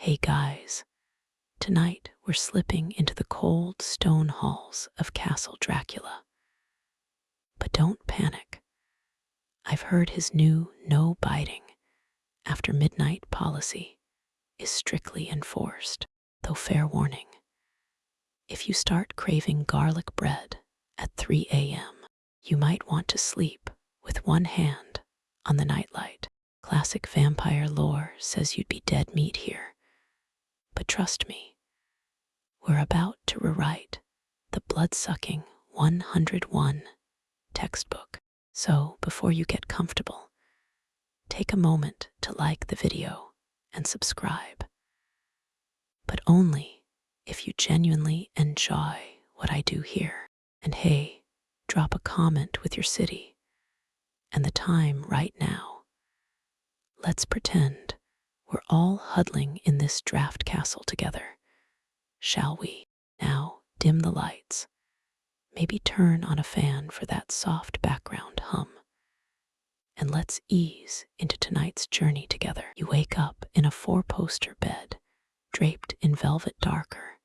Hey guys, tonight we're slipping into the cold stone halls of Castle Dracula. But don't panic. I've heard his new no biting after midnight policy is strictly enforced, though fair warning. If you start craving garlic bread at 3 a.m., you might want to sleep with one hand on the nightlight. Classic vampire lore says you'd be dead meat here. But trust me, we're about to rewrite the blood-sucking 101 textbook. So before you get comfortable, take a moment to like the video and subscribe. But only if you genuinely enjoy what I do here. And hey, drop a comment with your city and the time right now. Let's pretend we're all huddling in this draft castle together. Shall we? Now dim the lights. Maybe turn on a fan for that soft background hum. And let's ease into tonight's journey together. You wake up in a 4-poster bed, draped in velvet darker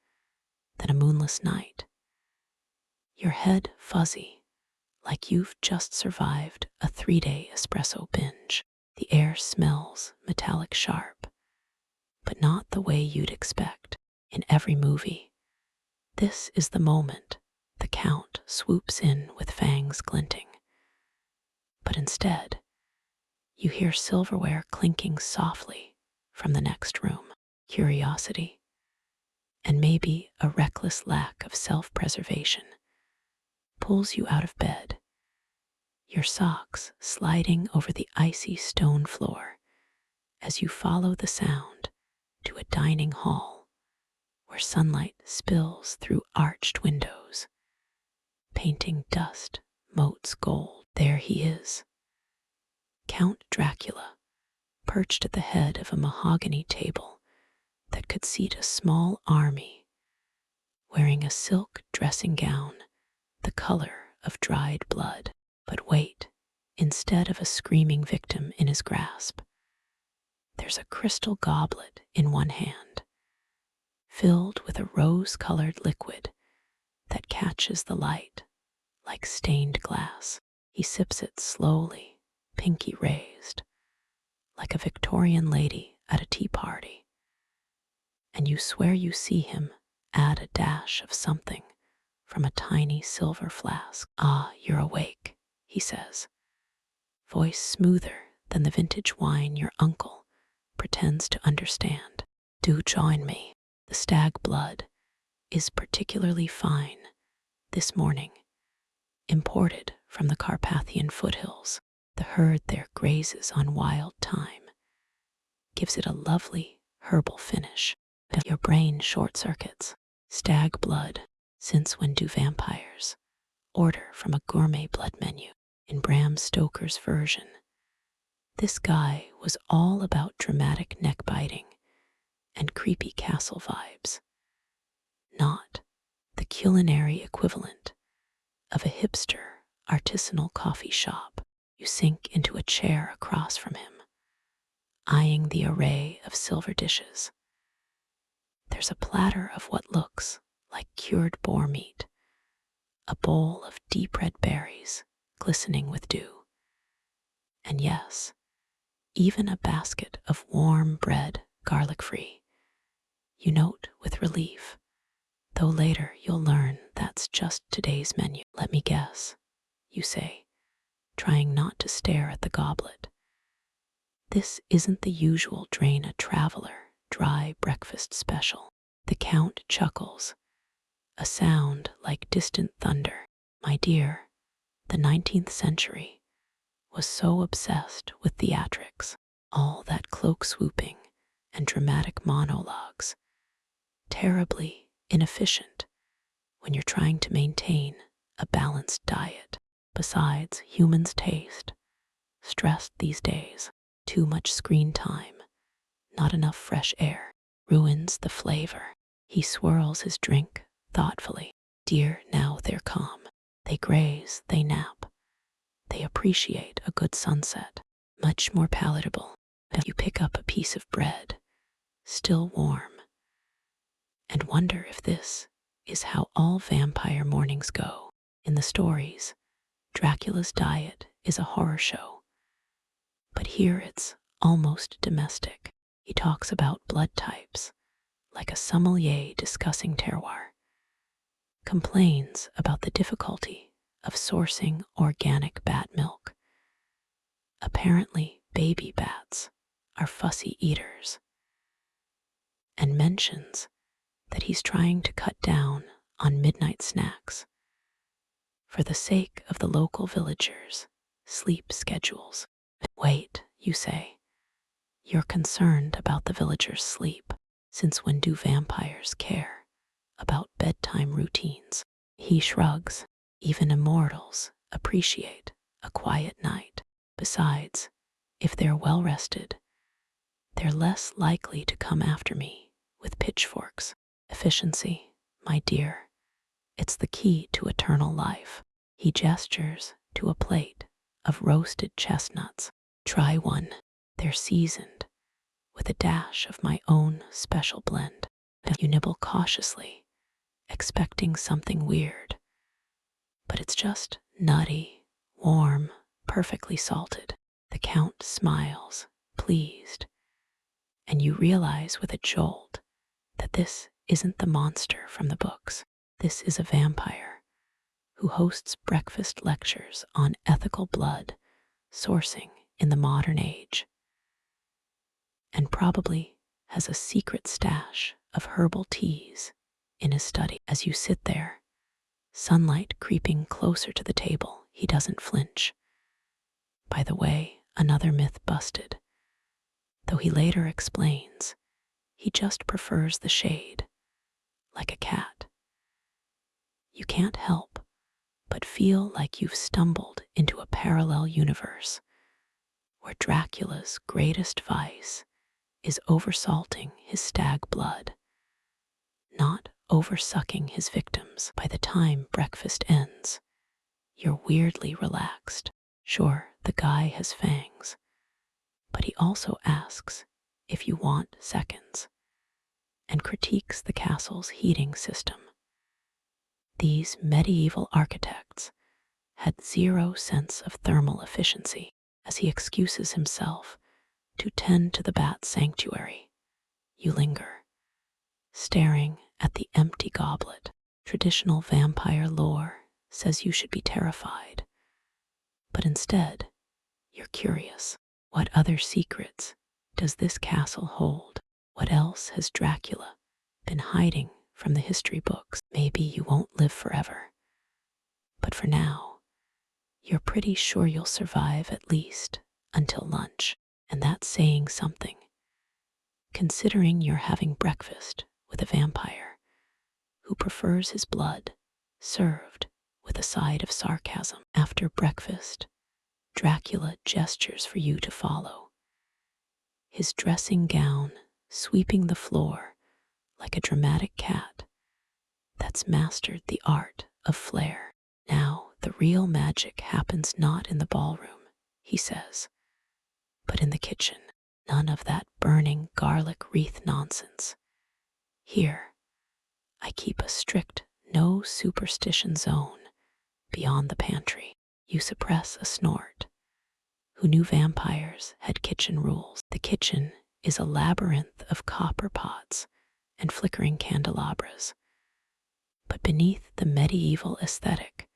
than a moonless night. Your head fuzzy, like you've just survived a 3-day espresso binge. The air smells metallic sharp, but not the way you'd expect. In every movie, this is the moment the Count swoops in with fangs glinting. But instead, you hear silverware clinking softly from the next room. Curiosity, and maybe a reckless lack of self-preservation, pulls you out of bed, your socks sliding over the icy stone floor as you follow the sound to a dining hall where sunlight spills through arched windows, painting dust motes gold. There he is, Count Dracula, perched at the head of a mahogany table that could seat a small army, wearing a silk dressing gown the color of dried blood. But wait, instead of a screaming victim in his grasp, there's a crystal goblet in one hand, filled with a rose-colored liquid that catches the light like stained glass. He sips it slowly, pinky raised, like a Victorian lady at a tea party. And you swear you see him add a dash of something from a tiny silver flask. Ah, you're awake, he says, voice smoother than the vintage wine your uncle pretends to understand. Do join me. The stag blood is particularly fine this morning, imported from the Carpathian foothills. The herd there grazes on wild thyme, gives it a lovely herbal finish. Your brain short circuits. Stag blood, since when do vampires order from a gourmet blood menu? In Bram Stoker's version, this guy was all about dramatic neck-biting and creepy castle vibes, not the culinary equivalent of a hipster artisanal coffee shop. You sink into a chair across from him, eyeing the array of silver dishes. There's a platter of what looks like cured boar meat, a bowl of deep red berries glistening with dew, and yes, even a basket of warm bread, garlic-free. You note with relief, though later you'll learn that's just today's menu. Let me guess, you say, trying not to stare at the goblet. This isn't the usual drain a traveler dry breakfast special. The Count chuckles, a sound like distant thunder. My dear, the 19th century was so obsessed with theatrics, all that cloak swooping and dramatic monologues, terribly inefficient when you're trying to maintain a balanced diet. Besides, humans taste stressed these days. Too much screen time, not enough fresh air, ruins the flavor. He swirls his drink thoughtfully. Deer now they're calm. They graze, they nap. They appreciate a good sunset. Much more palatable if you pick up a piece of bread, still warm, and wonder if this is how all vampire mornings go. In the stories, Dracula's diet is a horror show, but here it's almost domestic. He talks about blood types, like a sommelier discussing terroir, complains about the difficulty of sourcing organic bat milk. Apparently, baby bats are fussy eaters, and mentions that he's trying to cut down on midnight snacks for the sake of the local villagers' sleep schedules. Wait, you say. You're concerned about the villagers' sleep. Since when do vampires care about bedtime routines? He shrugs. Even immortals appreciate a quiet night. Besides, if they're well rested, they're less likely to come after me with pitchforks. Efficiency, my dear, it's the key to eternal life. He gestures to a plate of roasted chestnuts. Try one. They're seasoned with a dash of my own special blend. You nibble cautiously, expecting something weird, but it's just nutty, warm, perfectly salted. The Count smiles, pleased, and you realize with a jolt that this isn't the monster from the books. This is a vampire who hosts breakfast lectures on ethical blood sourcing in the modern age, and probably has a secret stash of herbal teas in his study. As you sit there, sunlight creeping closer to the table, he doesn't flinch. By the way, another myth busted, though he later explains he just prefers the shade, like a cat. You can't help but feel like you've stumbled into a parallel universe where Dracula's greatest vice is oversalting his stag blood, not oversucking his victims. By the time breakfast ends, you're weirdly relaxed. Sure, the guy has fangs, but he also asks if you want seconds and critiques the castle's heating system. These medieval architects had zero sense of thermal efficiency. As he excuses himself to tend to the bat sanctuary, you linger, staring at the empty goblet. Traditional vampire lore says you should be terrified, but instead, you're curious. What other secrets does this castle hold? What else has Dracula been hiding from the history books? Maybe you won't live forever, but for now, you're pretty sure you'll survive at least until lunch, and that's saying something, considering you're having breakfast with a vampire who prefers his blood served with a side of sarcasm. After breakfast, Dracula gestures for you to follow, his dressing gown sweeping the floor like a dramatic cat that's mastered the art of flair. Now, the real magic happens not in the ballroom, he says, but in the kitchen. None of that burning garlic wreath nonsense. Here, I keep a strict no superstition zone beyond the pantry. You suppress a snort. Who knew vampires had kitchen rules? The kitchen is a labyrinth of copper pots and flickering candelabras. But beneath the medieval aesthetic,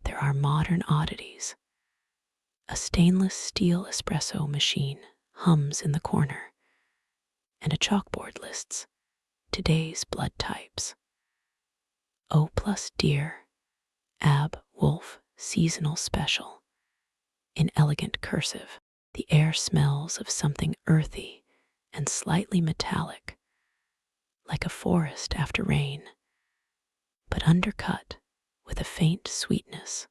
there are modern oddities. A stainless steel espresso machine hums in the corner, and a chalkboard lists today's blood types. O plus deer, ab wolf seasonal special. In elegant cursive, the air smells of something earthy and slightly metallic, like a forest after rain, but undercut with a faint sweetness,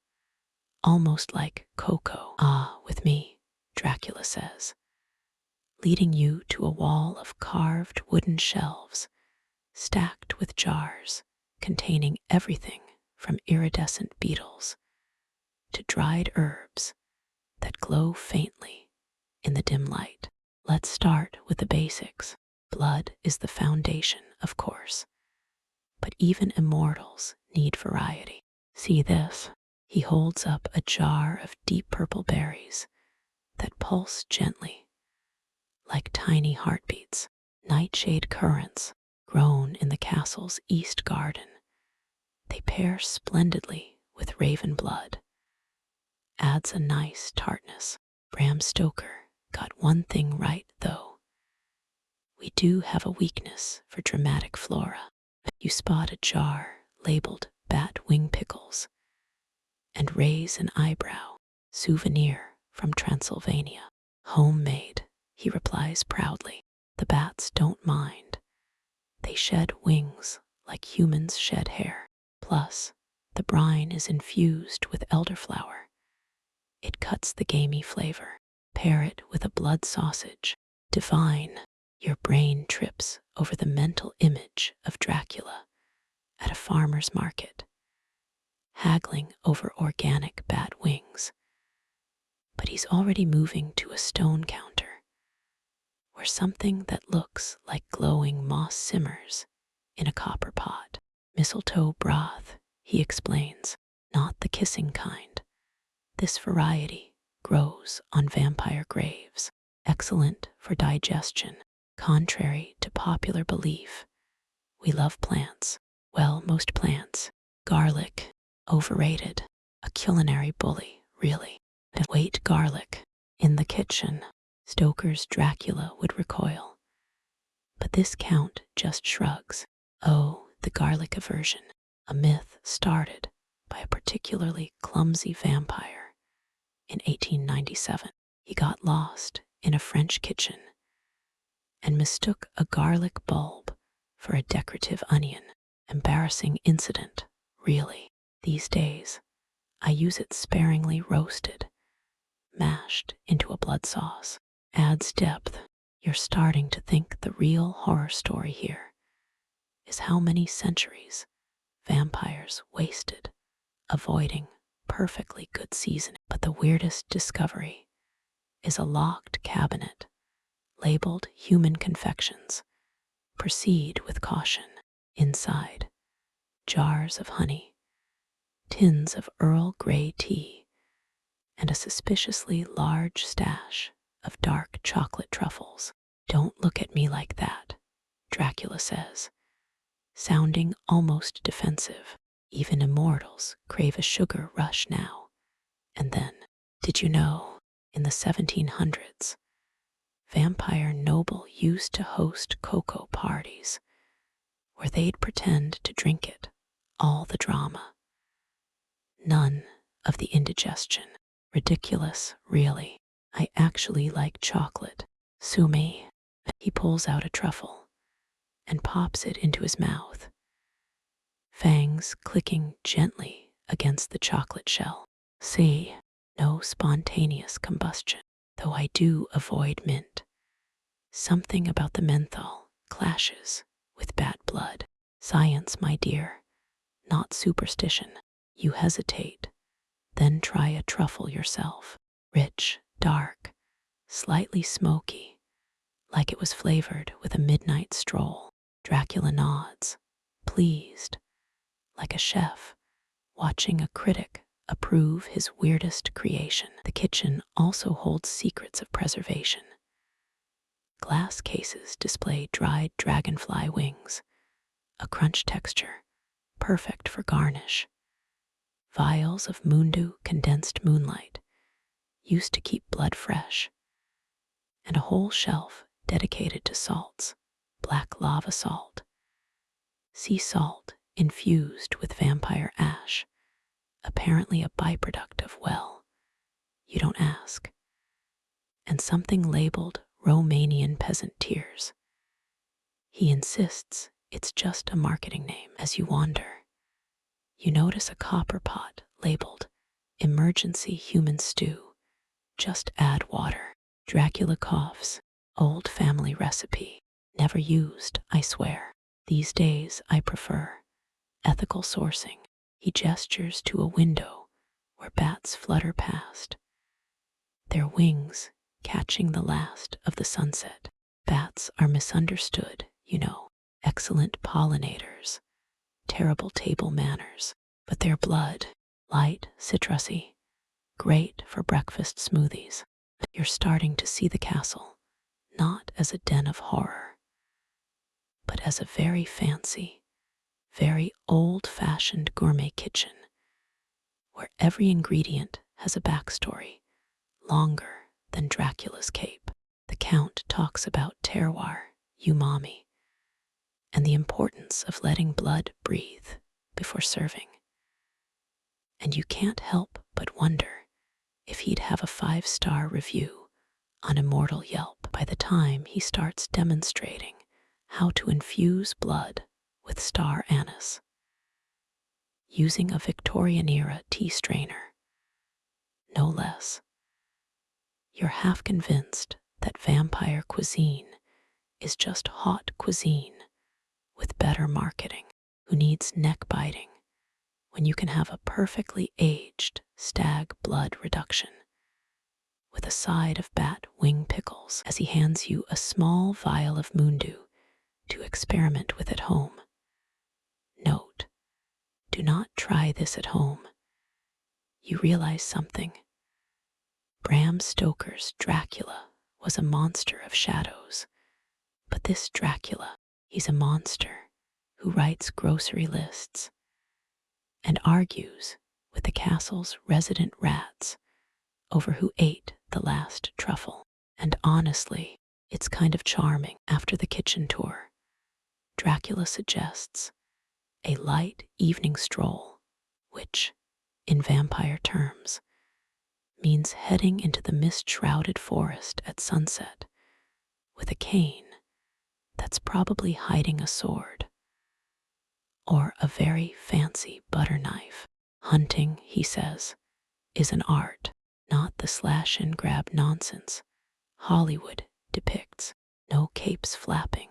almost like cocoa. Ah, with me, Dracula says, leading you to a wall of carved wooden shelves stacked with jars containing everything from iridescent beetles to dried herbs that glow faintly in the dim light. Let's start with the basics. Blood is the foundation, of course, but even immortals need variety. See this? He holds up a jar of deep purple berries that pulse gently, like tiny heartbeats. Nightshade currants, grown in the castle's east garden. They pair splendidly with raven blood. Adds a nice tartness. Bram Stoker got one thing right, though. We do have a weakness for dramatic flora. You spot a jar labeled bat wing pickles and raise an eyebrow. Souvenir from Transylvania. Homemade, he replies proudly. The bats don't mind. They shed wings like humans shed hair. Plus, the brine is infused with elderflower. It cuts the gamey flavor. Pair it with a blood sausage. Divine. Your brain trips over the mental image of Dracula at a farmer's market, haggling over organic bat wings. But he's already moving to a stone counter, where something that looks like glowing moss simmers in a copper pot. Mistletoe broth, he explains, not the kissing kind. This variety grows on vampire graves, excellent for digestion. Contrary to popular belief, we love plants. Well, most plants. Garlic, overrated. A culinary bully, really. And wait, garlic. In the kitchen, Stoker's Dracula would recoil. But this count just shrugs. Oh, the garlic aversion. A myth started by a particularly clumsy vampire in 1897. He got lost in a French kitchen and mistook a garlic bulb for a decorative onion. Embarrassing incident, really. These days, I use it sparingly roasted, mashed into a blood sauce. Adds depth. You're starting to think the real horror story here is how many centuries vampires wasted avoiding perfectly good seasoning. But the weirdest discovery is a locked cabinet labeled human confections. Proceed with caution. Inside, jars of honey, tins of Earl Grey tea, and a suspiciously large stash of dark chocolate truffles. Don't look at me like that, Dracula says, sounding almost defensive. Even immortals crave a sugar rush now. And then, did you know, in the 1700s, vampire noble used to host cocoa parties where they'd pretend to drink it, all the drama. None of the indigestion. Ridiculous, really. I actually like chocolate. Sue me. He pulls out a truffle and pops it into his mouth, fangs clicking gently against the chocolate shell. See, no spontaneous combustion, though I do avoid mint. Something about the menthol clashes with bad blood. Science, my dear, not superstition. You hesitate, then try a truffle yourself. Rich, dark, slightly smoky, like it was flavored with a midnight stroll. Dracula nods, pleased, like a chef watching a critic approve his weirdest creation. The kitchen also holds secrets of preservation. Glass cases display dried dragonfly wings, a crunch texture, perfect for garnish. Vials of Mundu condensed moonlight, used to keep blood fresh. And a whole shelf dedicated to salts, black lava salt, sea salt infused with vampire ash, apparently a byproduct of, well, you don't ask. And something labeled Romanian peasant tears. He insists it's just a marketing name. As you wander, you notice a copper pot labeled emergency human stew. Just add water. Dracula coughs. Old family recipe. Never used, I swear. These days I prefer ethical sourcing. He gestures to a window where bats flutter past, their wings catching the last of the sunset. Bats are misunderstood, excellent pollinators, terrible table manners, but their blood, light, citrusy, great for breakfast smoothies. You're starting to see the castle, not as a den of horror, but as a very fancy, very old-fashioned gourmet kitchen, where every ingredient has a backstory, longer than Dracula's cape. The Count talks about terroir, umami, and the importance of letting blood breathe before serving. And you can't help but wonder if he'd have a 5-star review on Immortal Yelp by the time he starts demonstrating how to infuse blood with star anise, using a Victorian-era tea strainer, no less. You're half convinced that vampire cuisine is just hot cuisine with better marketing. Who needs neck biting when you can have a perfectly aged stag blood reduction with a side of bat wing pickles as he hands you a small vial of moondew to experiment with at home. Note, do not try this at home. You realize something. Bram Stoker's Dracula was a monster of shadows, but this Dracula, he's a monster who writes grocery lists and argues with the castle's resident rats over who ate the last truffle. And honestly, it's kind of charming. After the kitchen tour, Dracula suggests a light evening stroll, which, in vampire terms, means heading into the mist-shrouded forest at sunset with a cane that's probably hiding a sword or a very fancy butter knife. Hunting, he says, is an art, not the slash-and-grab nonsense Hollywood depicts. No capes flapping,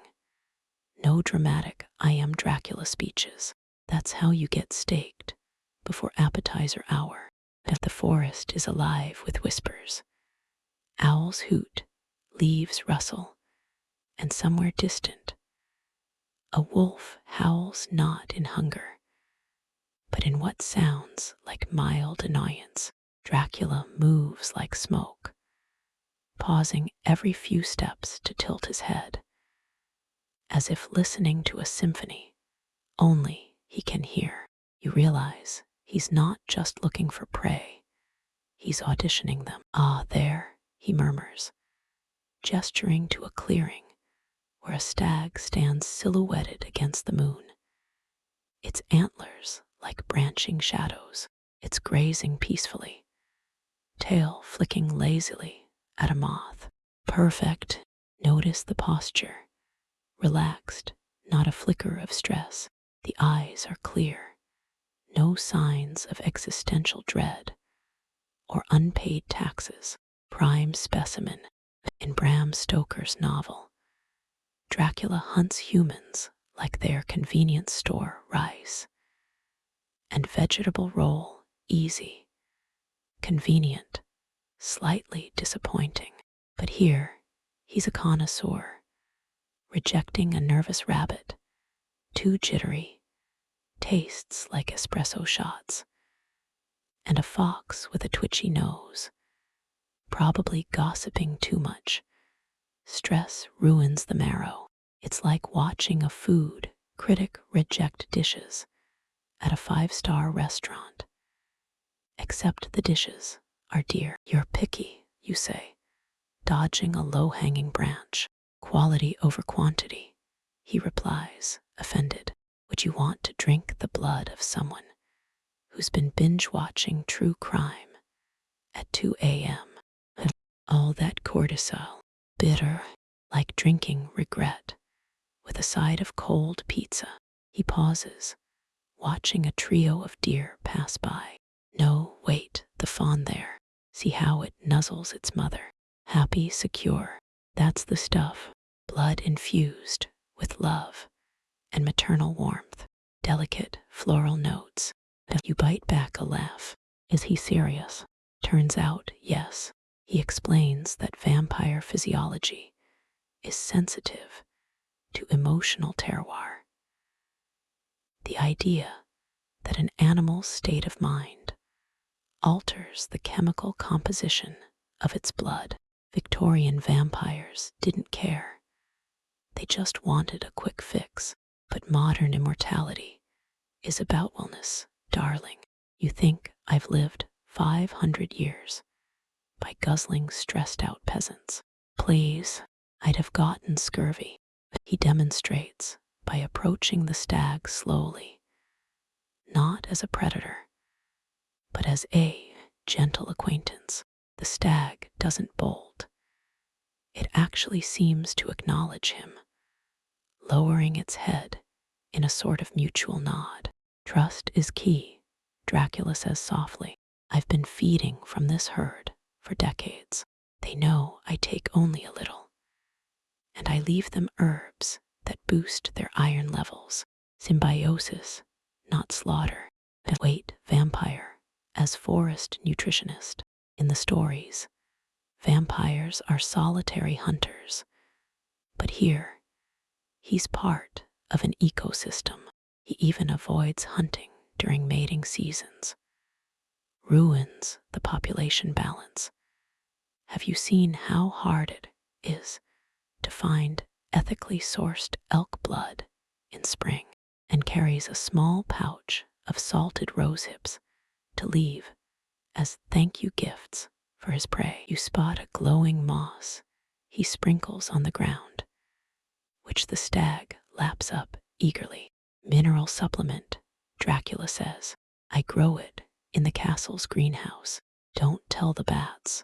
no dramatic "I am Dracula" speeches. That's how you get staked before appetizer hour. If the forest is alive with whispers, owls hoot, leaves rustle, and somewhere distant, a wolf howls not in hunger, but in what sounds like mild annoyance. Dracula moves like smoke, pausing every few steps to tilt his head, as if listening to a symphony only he can hear. You realize he's not just looking for prey, he's auditioning them. Ah, there, he murmurs, gesturing to a clearing where a stag stands silhouetted against the moon, its antlers like branching shadows. It's grazing peacefully, tail flicking lazily at a moth. Perfect. Notice the posture. Relaxed, not a flicker of stress. The eyes are clear. No signs of existential dread or unpaid taxes. Prime specimen. In Bram Stoker's novel, Dracula hunts humans like their convenience store rice and vegetable roll easy, convenient, slightly disappointing. But here, he's a connoisseur, rejecting a nervous rabbit, too jittery, tastes like espresso shots, and a fox with a twitchy nose, probably gossiping too much. Stress ruins the marrow. It's like watching a food critic reject dishes at a 5-star restaurant. Except the dishes are dear. You're picky, you say, dodging a low-hanging branch. Quality over quantity, he replies, offended. Would you want to drink the blood of someone who's been binge-watching true crime at 2 a.m.? All that cortisol, bitter, like drinking regret, with a side of cold pizza. He pauses, watching a trio of deer pass by. No, wait, the fawn there. See how it nuzzles its mother. Happy, secure. That's the stuff. Blood infused with love and maternal warmth. Delicate, floral notes. You bite back a laugh. Is he serious? Turns out, yes. He explains that vampire physiology is sensitive to emotional terroir. The idea that an animal's state of mind alters the chemical composition of its blood. Victorian vampires didn't care. They just wanted a quick fix. But modern immortality is about wellness, darling. You think I've lived 500 years by guzzling stressed-out peasants. Please, I'd have gotten scurvy. He demonstrates by approaching the stag slowly, not as a predator, but as a gentle acquaintance. The stag doesn't bolt. It actually seems to acknowledge him, lowering its head in a sort of mutual nod. Trust is key, Dracula says softly. I've been feeding from this herd for decades. They know I take only a little, and I leave them herbs that boost their iron levels. Symbiosis, not slaughter. Wait, vampire, as forest nutritionist. In the stories, vampires are solitary hunters, but here, he's part of an ecosystem. He even avoids hunting during mating seasons. Ruins the population balance. Have you seen how hard it is to find ethically sourced elk blood in spring? And carries a small pouch of salted rosehips to leave as thank you gifts for his prey. You spot a glowing moss he sprinkles on the ground, which the stag laps up eagerly. Mineral supplement, Dracula says. I grow it in the castle's greenhouse. Don't tell the bats.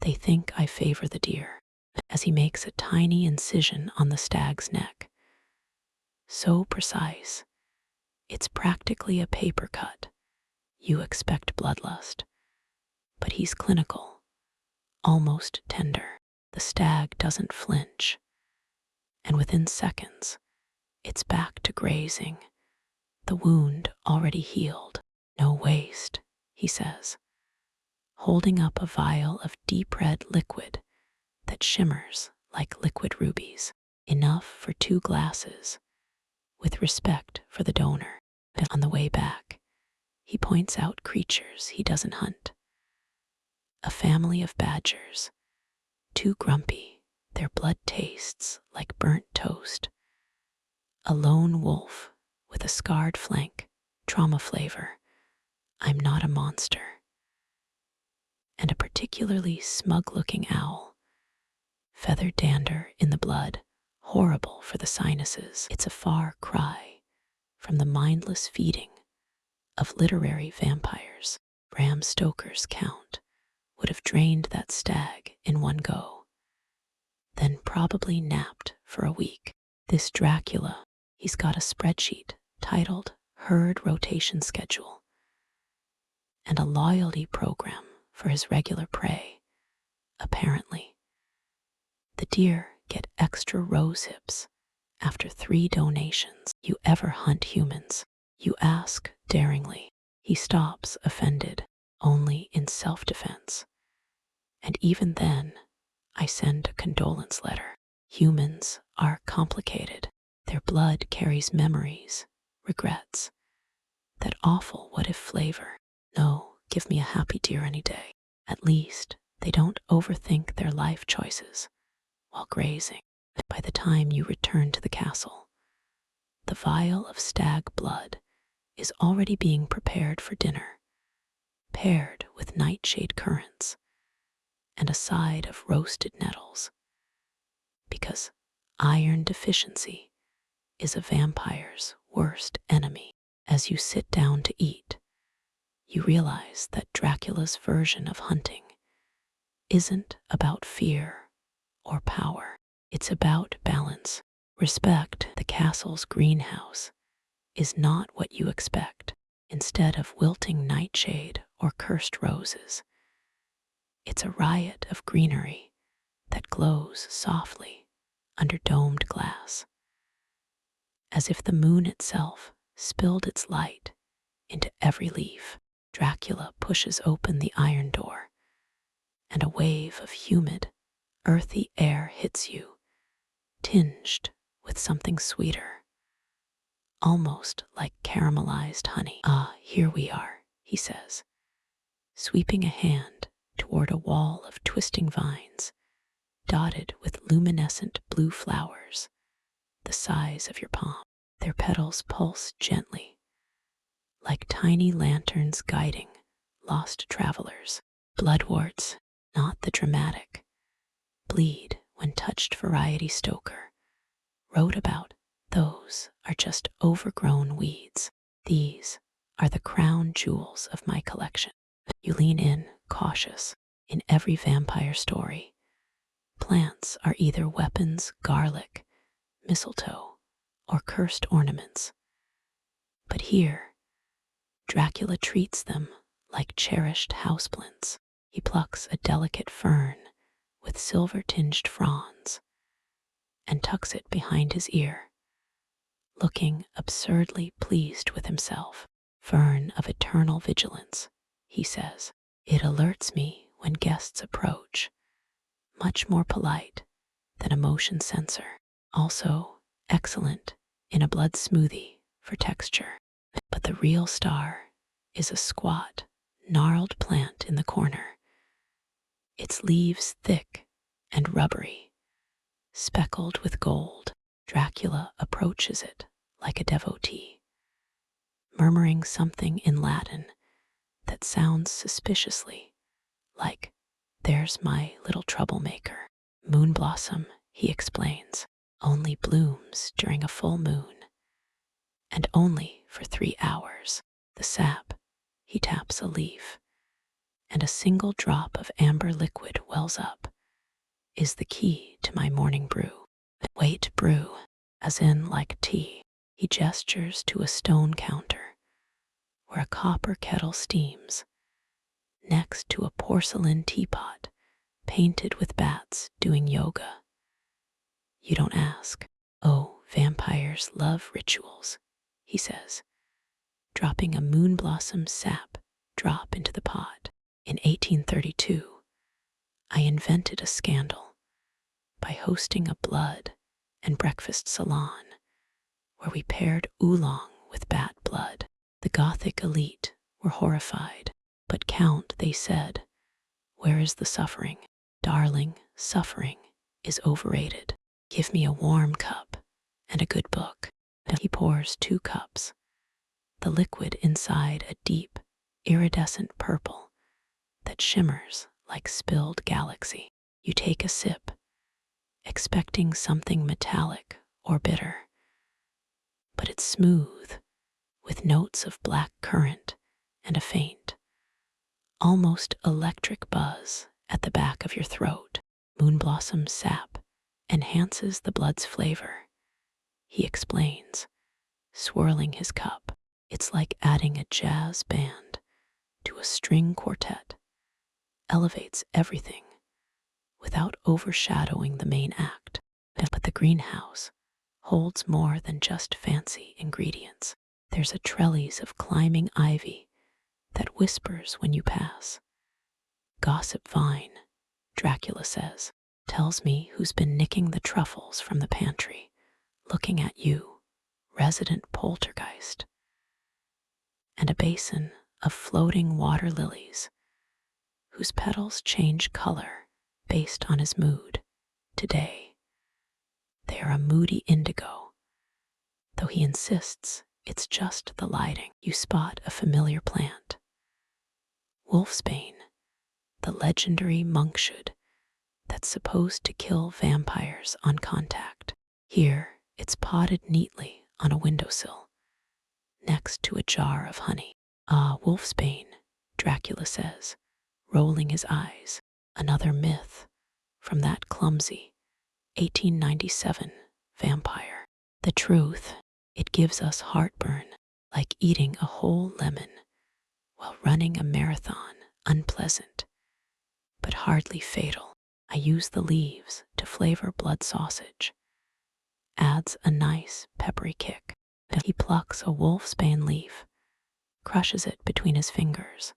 They think I favor the deer. As he makes a tiny incision on the stag's neck. So precise, it's practically a paper cut. You expect bloodlust, but he's clinical, almost tender. The stag doesn't flinch, and within seconds, it's back to grazing, the wound already healed. No waste, he says, holding up a vial of deep red liquid that shimmers like liquid rubies, enough for 2 glasses, with respect for the donor. And on the way back, he points out creatures he doesn't hunt. A family of badgers, too grumpy, their blood tastes like burnt toast. A lone wolf with a scarred flank, trauma flavor. I'm not a monster. And a particularly smug-looking owl, feathered dander in the blood, horrible for the sinuses. It's a far cry from the mindless feeding of literary vampires. Bram Stoker's Count would have drained that stag in one go, then probably napped for a week. This Dracula, he's got a spreadsheet titled Herd Rotation Schedule and a loyalty program for his regular prey. Apparently, the deer get extra rose hips after 3 donations. You ever hunt humans? You ask daringly. He stops offended, only in self-defense. And even then, I send a condolence letter. Humans are complicated. Their blood carries memories, regrets, that awful what-if flavor. No, give me a happy deer any day. At least they don't overthink their life choices while grazing. By the time you return to the castle, the vial of stag blood is already being prepared for dinner, paired with nightshade currants and a side of roasted nettles, because iron deficiency is a vampire's worst enemy. As you sit down to eat, you realize that Dracula's version of hunting isn't about fear or power. It's about balance. Respect. The castle's greenhouse is not what you expect. Instead of wilting nightshade or cursed roses, it's a riot of greenery that glows softly under domed glass, as if the moon itself spilled its light into every leaf. Dracula pushes open the iron door, and a wave of humid, earthy air hits you tinged with something sweeter, almost like caramelized honey. Ah, here we are, he says, sweeping a hand toward a wall of twisting vines, dotted with luminescent blue flowers, the size of your palm. Their petals pulse gently, like tiny lanterns guiding lost travelers. Bloodworts, not the dramatic, bleed when touched. Variety Stoker wrote about those are just overgrown weeds. These are the crown jewels of my collection. You lean in, cautious. In every vampire story, plants are either weapons, garlic, mistletoe, or cursed ornaments. But here, Dracula treats them like cherished houseplants. He plucks a delicate fern with silver-tinged fronds and tucks it behind his ear, looking absurdly pleased with himself. Fern of eternal vigilance, he says. It alerts me when guests approach, much more polite than a motion sensor. Also excellent in a blood smoothie for texture. But the real star is a squat, gnarled plant in the corner, its leaves thick and rubbery, speckled with gold. Dracula approaches it like a devotee, murmuring something in Latin that sounds suspiciously like, "There's my little troublemaker." Moon blossom, he explains, only blooms during a full moon, and only for 3 hours. The sap, he taps a leaf, and a single drop of amber liquid wells up, is the key to my morning brew. Wait, brew, as in like tea. He gestures to a stone counter where a copper kettle steams, next to a porcelain teapot painted with bats doing yoga. You don't ask. Oh, vampires love rituals, he says, dropping a moon blossom sap drop into the pot. In 1832, I invented a scandal by hosting a blood and breakfast salon where we paired oolong with bat blood. The Gothic elite were horrified. But Count, they said, where is the suffering? Darling, suffering is overrated. Give me a warm cup and a good book. He pours 2 cups, the liquid inside a deep, iridescent purple that shimmers like spilled galaxy. You take a sip, expecting something metallic or bitter, but it's smooth, with notes of black currant and a faint, almost electric buzz at the back of your throat. Moonblossom sap enhances the blood's flavor, he explains, swirling his cup. It's like adding a jazz band to a string quartet, elevates everything without overshadowing the main act. But the greenhouse holds more than just fancy ingredients. There's a trellis of climbing ivy that whispers when you pass. Gossip vine, Dracula says, tells me who's been nicking the truffles from the pantry, looking at you, resident poltergeist. And a basin of floating water lilies, whose petals change color based on his mood. Today, they are a moody indigo, though he insists it's just the lighting. You spot a familiar plant. Wolfsbane, the legendary monkshood that's supposed to kill vampires on contact. Here, it's potted neatly on a windowsill, next to a jar of honey. Ah, wolfsbane, Dracula says, rolling his eyes. Another myth from that clumsy 1897 vampire. The truth, it gives us heartburn, like eating a whole lemon while running a marathon. Unpleasant, but hardly fatal. I use the leaves to flavor blood sausage. Adds a nice peppery kick. He plucks a wolfsbane leaf, crushes it between his fingers,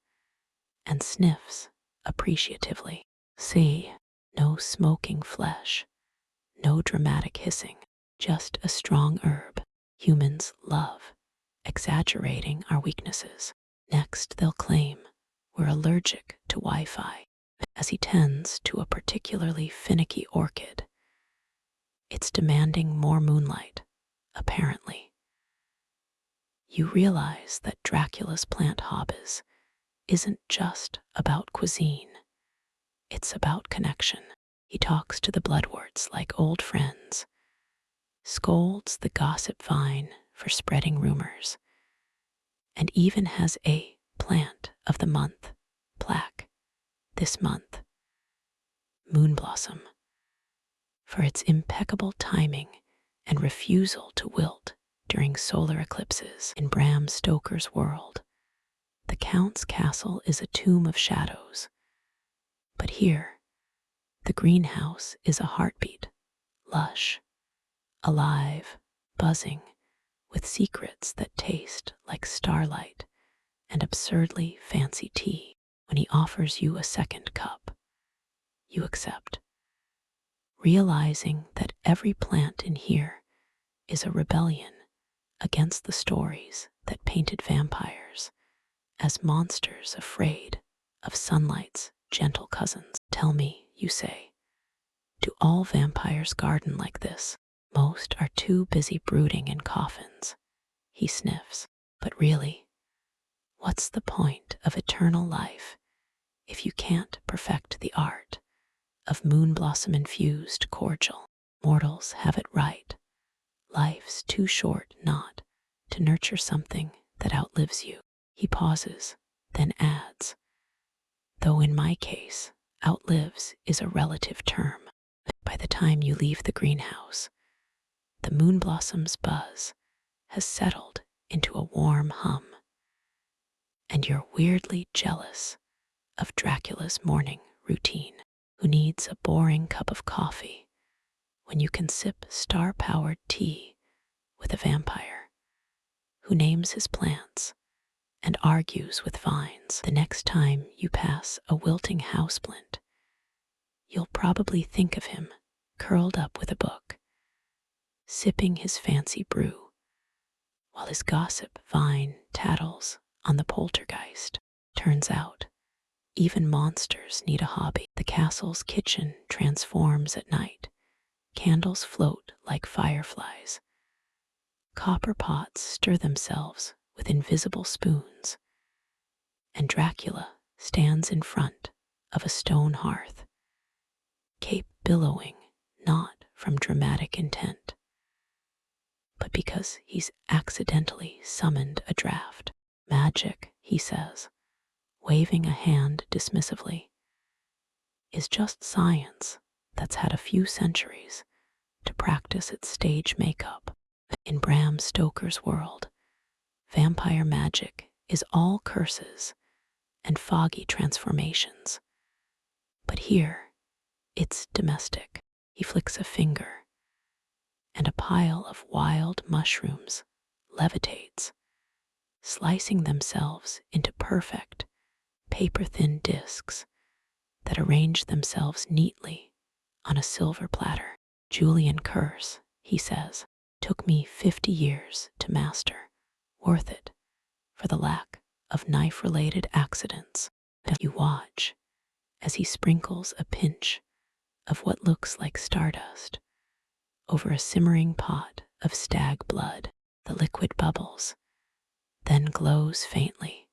and sniffs appreciatively. See, no smoking flesh, No dramatic hissing, just a strong herb humans love, exaggerating our weaknesses. Next, they'll claim we're allergic to Wi-Fi as he tends to a particularly finicky orchid. It's demanding more moonlight, apparently. You realize that Dracula's plant hobbies isn't just about cuisine. It's about connection. He talks to the bloodworts like old friends, scolds the gossip vine for spreading rumors, and even has a plant of the month plaque this month, moon blossom, for its impeccable timing and refusal to wilt during solar eclipses. In Bram Stoker's world, the Count's castle is a tomb of shadows, but here, the greenhouse is a heartbeat, lush, alive, buzzing, with secrets that taste like starlight and absurdly fancy tea. When he offers you a second cup, you accept, realizing that every plant in here is a rebellion against the stories that painted vampires as monsters afraid of sunlight's gentle cousins. Tell me, you say, do all vampires garden like this? Most are too busy brooding in coffins. He sniffs. But really, what's the point of eternal life if you can't perfect the art of moon blossom infused cordial? Mortals have it right. Life's too short not to nurture something that outlives you. He pauses, then adds, though in my case, outlives is a relative term. By the time you leave the greenhouse, the moon blossom's buzz has settled into a warm hum, and you're weirdly jealous of Dracula's morning routine. Who needs a boring cup of coffee when you can sip star-powered tea with a vampire who names his plants and argues with vines? The next time you pass a wilting houseplant, you'll probably think of him curled up with a book, sipping his fancy brew, while his gossip vine tattles on the poltergeist. Turns out, even monsters need a hobby. The castle's kitchen transforms at night. Candles float like fireflies. Copper pots stir themselves with invisible spoons, and Dracula stands in front of a stone hearth, cape billowing not from dramatic intent, but because he's accidentally summoned a draft. Magic, he says, waving a hand dismissively, is just science that's had a few centuries to practice its stage makeup. In Bram Stoker's world, vampire magic is all curses and foggy transformations. But here, it's domestic. He flicks a finger, and a pile of wild mushrooms levitates, slicing themselves into perfect, paper-thin discs that arrange themselves neatly on a silver platter. Julian curse, he says, took me 50 years to master. Worth it for the lack of knife-related accidents. You watch as he sprinkles a pinch of what looks like stardust over a simmering pot of stag blood. The liquid bubbles, then glows faintly,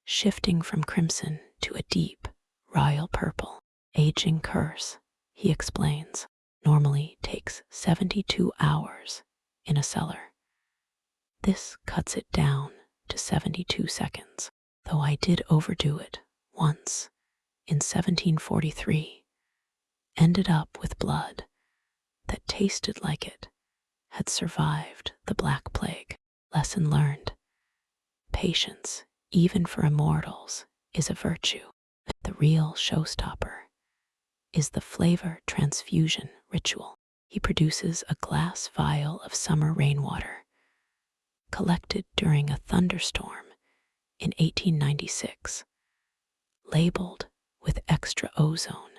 shifting from crimson to a deep, royal purple. Aging curse, he explains, normally takes 72 hours in a cellar. This cuts it down to 72 seconds, though I did overdo it once in 1743. Ended up with blood that tasted like it had survived the Black Plague. Lesson learned. Patience, even for immortals, is a virtue. The real showstopper is the flavor transfusion ritual. He produces a glass vial of summer rainwater, collected during a thunderstorm in 1896, labeled with extra ozone,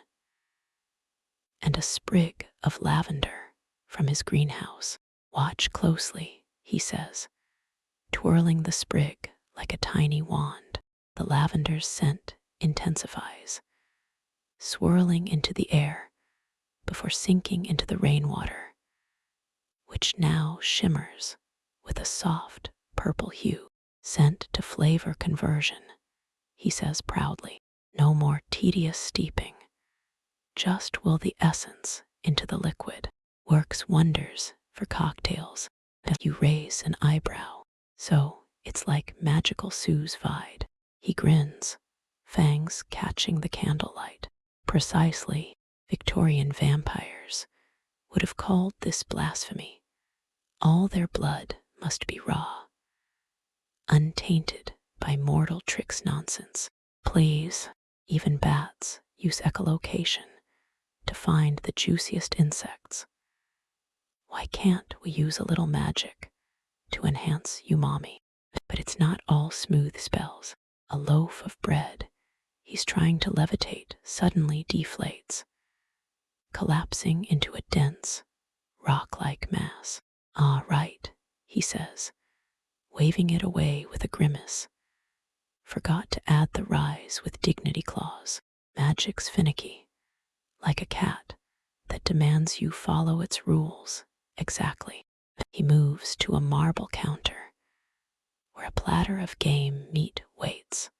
and a sprig of lavender from his greenhouse. Watch closely, he says, twirling the sprig like a tiny wand. The lavender's scent intensifies, swirling into the air before sinking into the rainwater, which now shimmers with a soft purple hue. Scent to flavor conversion, he says proudly. No more tedious steeping. Just will the essence into the liquid. Works wonders for cocktails. If you raise an eyebrow, so it's like magical sous vide. He grins, fangs catching the candlelight. Precisely, Victorian vampires would have called this blasphemy. All their blood must be raw, untainted by mortal tricks nonsense. Please, even bats use echolocation to find the juiciest insects. Why can't we use a little magic to enhance umami? But it's not all smooth spells. A loaf of bread he's trying to levitate suddenly deflates, collapsing into a dense, rock-like mass. Ah, right, he says, waving it away with a grimace. Forgot to add the rise with dignity clause. Magic's finicky, like a cat that demands you follow its rules exactly. He moves to a marble counter where a platter of game meat waits,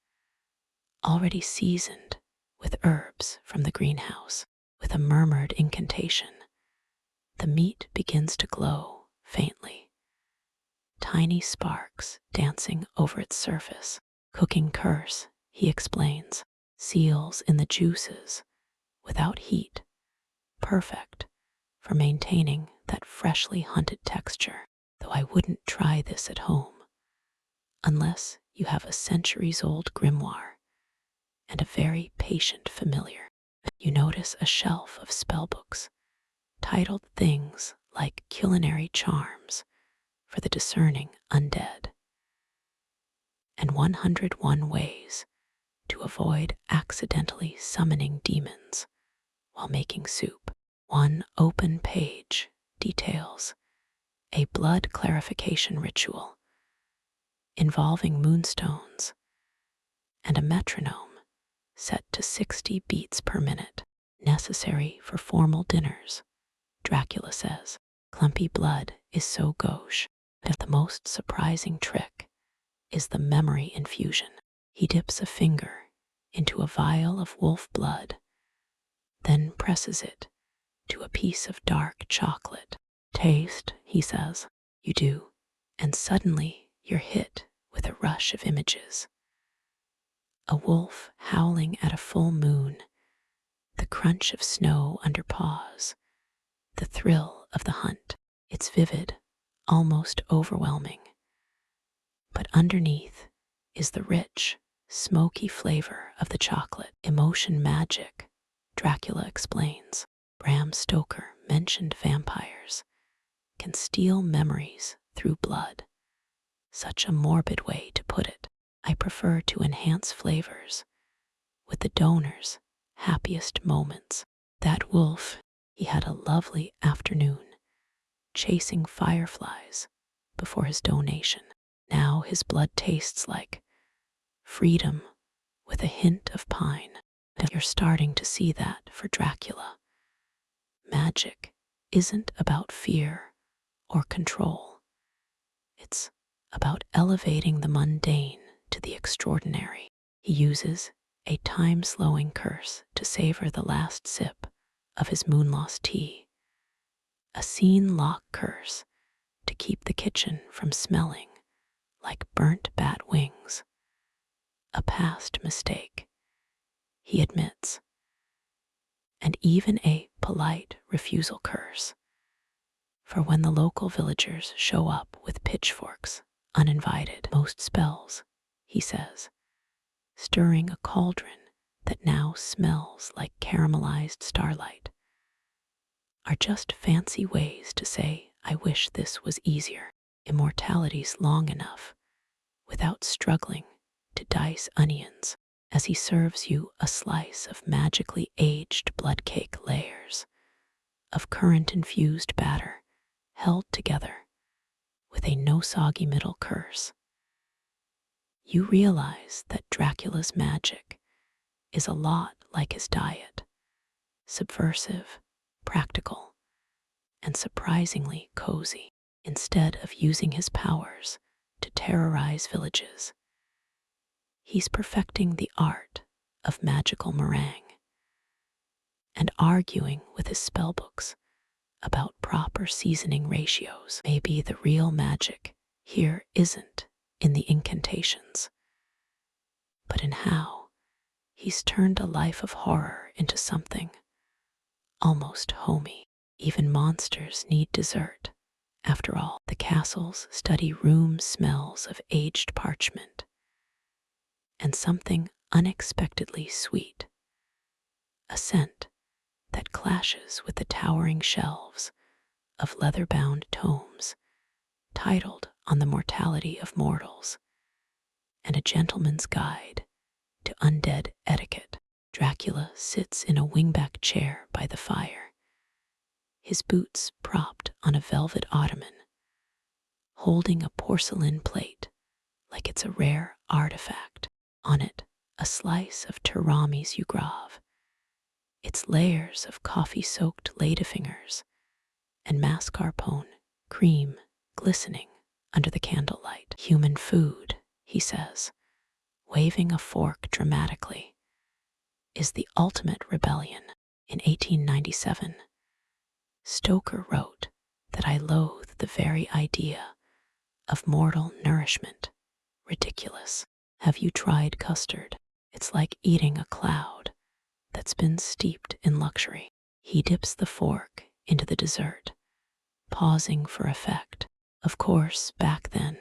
already seasoned with herbs from the greenhouse. With a murmured incantation, the meat begins to glow faintly, tiny sparks dancing over its surface. Cooking curse, he explains, seals in the juices without heat, perfect for maintaining that freshly hunted texture. Though I wouldn't try this at home unless you have a centuries-old grimoire and a very patient familiar. You notice a shelf of spellbooks titled things like culinary charms for the discerning undead and 101 ways to avoid accidentally summoning demons while making soup. One open page details a blood clarification ritual involving moonstones and a metronome set to 60 beats per minute, necessary for formal dinners. Dracula says, clumpy blood is so gauche that the most surprising trick is the memory infusion. He dips a finger into a vial of wolf blood, then presses it to a piece of dark chocolate. Taste, he says. You do, and suddenly you're hit with a rush of images. A wolf howling at a full moon, the crunch of snow under paws, the thrill of the hunt. It's vivid, almost overwhelming. But underneath is the rich, smoky flavor of the chocolate. Emotion magic, Dracula explains. Bram Stoker mentioned vampires can steal memories through blood. Such a morbid way to put it. I prefer to enhance flavors with the donor's happiest moments. That wolf, he had a lovely afternoon chasing fireflies before his donation. Now his blood tastes like freedom with a hint of pine. And you're starting to see that for Dracula. Magic isn't about fear or control. It's about elevating the mundane to the extraordinary. He uses a time-slowing curse to savor the last sip of his moon-lost tea, a scene-lock curse to keep the kitchen from smelling like burnt bat wings. A past mistake, he admits, and even a polite refusal curse. For when the local villagers show up with pitchforks, uninvited, most spells, he says, stirring a cauldron that now smells like caramelized starlight, are just fancy ways to say, I wish this was easier. Immortality's long enough without struggling to dice onions as he serves you a slice of magically aged blood cake layers of current-infused batter held together with a no-soggy middle curse. You realize that Dracula's magic is a lot like his diet, subversive, practical, and surprisingly cozy. Instead of using his powers to terrorize villages, he's perfecting the art of magical meringue and arguing with his spellbooks about proper seasoning ratios. Maybe the real magic here isn't in the incantations, but in how he's turned a life of horror into something almost homey. Even monsters need dessert. After all, the castle's study room smells of aged parchment and something unexpectedly sweet, a scent that clashes with the towering shelves of leather-bound tomes titled On the Mortality of Mortals and a Gentleman's Guide to Undead Etiquette. Dracula sits in a wingback chair by the fire, his boots propped on a velvet ottoman, holding a porcelain plate like it's a rare artifact. On it, a slice of Tiramisu Grave, its layers of coffee-soaked ladyfingers and mascarpone cream glistening under the candlelight. Human food, he says, waving a fork dramatically, is the ultimate rebellion. In 1897, Stoker wrote that I loathe the very idea of mortal nourishment. Ridiculous. Have you tried custard? It's like eating a cloud that's been steeped in luxury. He dips the fork into the dessert, pausing for effect. Of course, back then,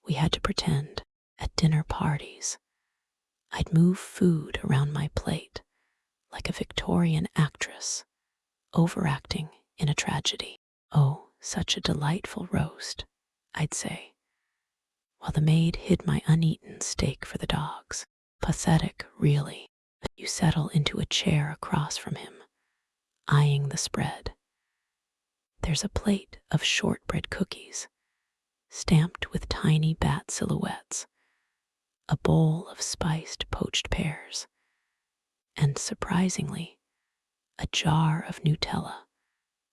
we had to pretend. At dinner parties, I'd move food around my plate like a Victorian actress, overacting in a tragedy. Oh, such a delightful roast, I'd say, while the maid hid my uneaten steak for the dogs. Pathetic, really. You settle into a chair across from him, eyeing the spread. There's a plate of shortbread cookies, stamped with tiny bat silhouettes, a bowl of spiced poached pears, and surprisingly, a jar of Nutella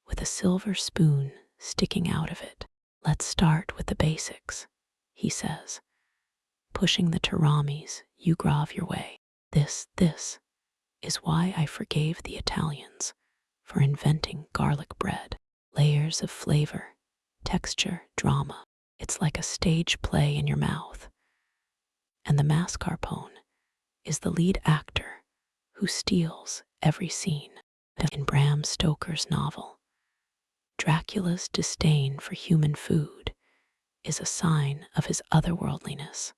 with a silver spoon sticking out of it. Let's start with the basics, he says, pushing the tiramisu Grave your way. This is why I forgave the Italians for inventing garlic bread. Layers of flavor, texture, drama. It's like a stage play in your mouth. And the mascarpone is the lead actor who steals every scene. In Bram Stoker's novel, Dracula's disdain for human food is a sign of his otherworldliness.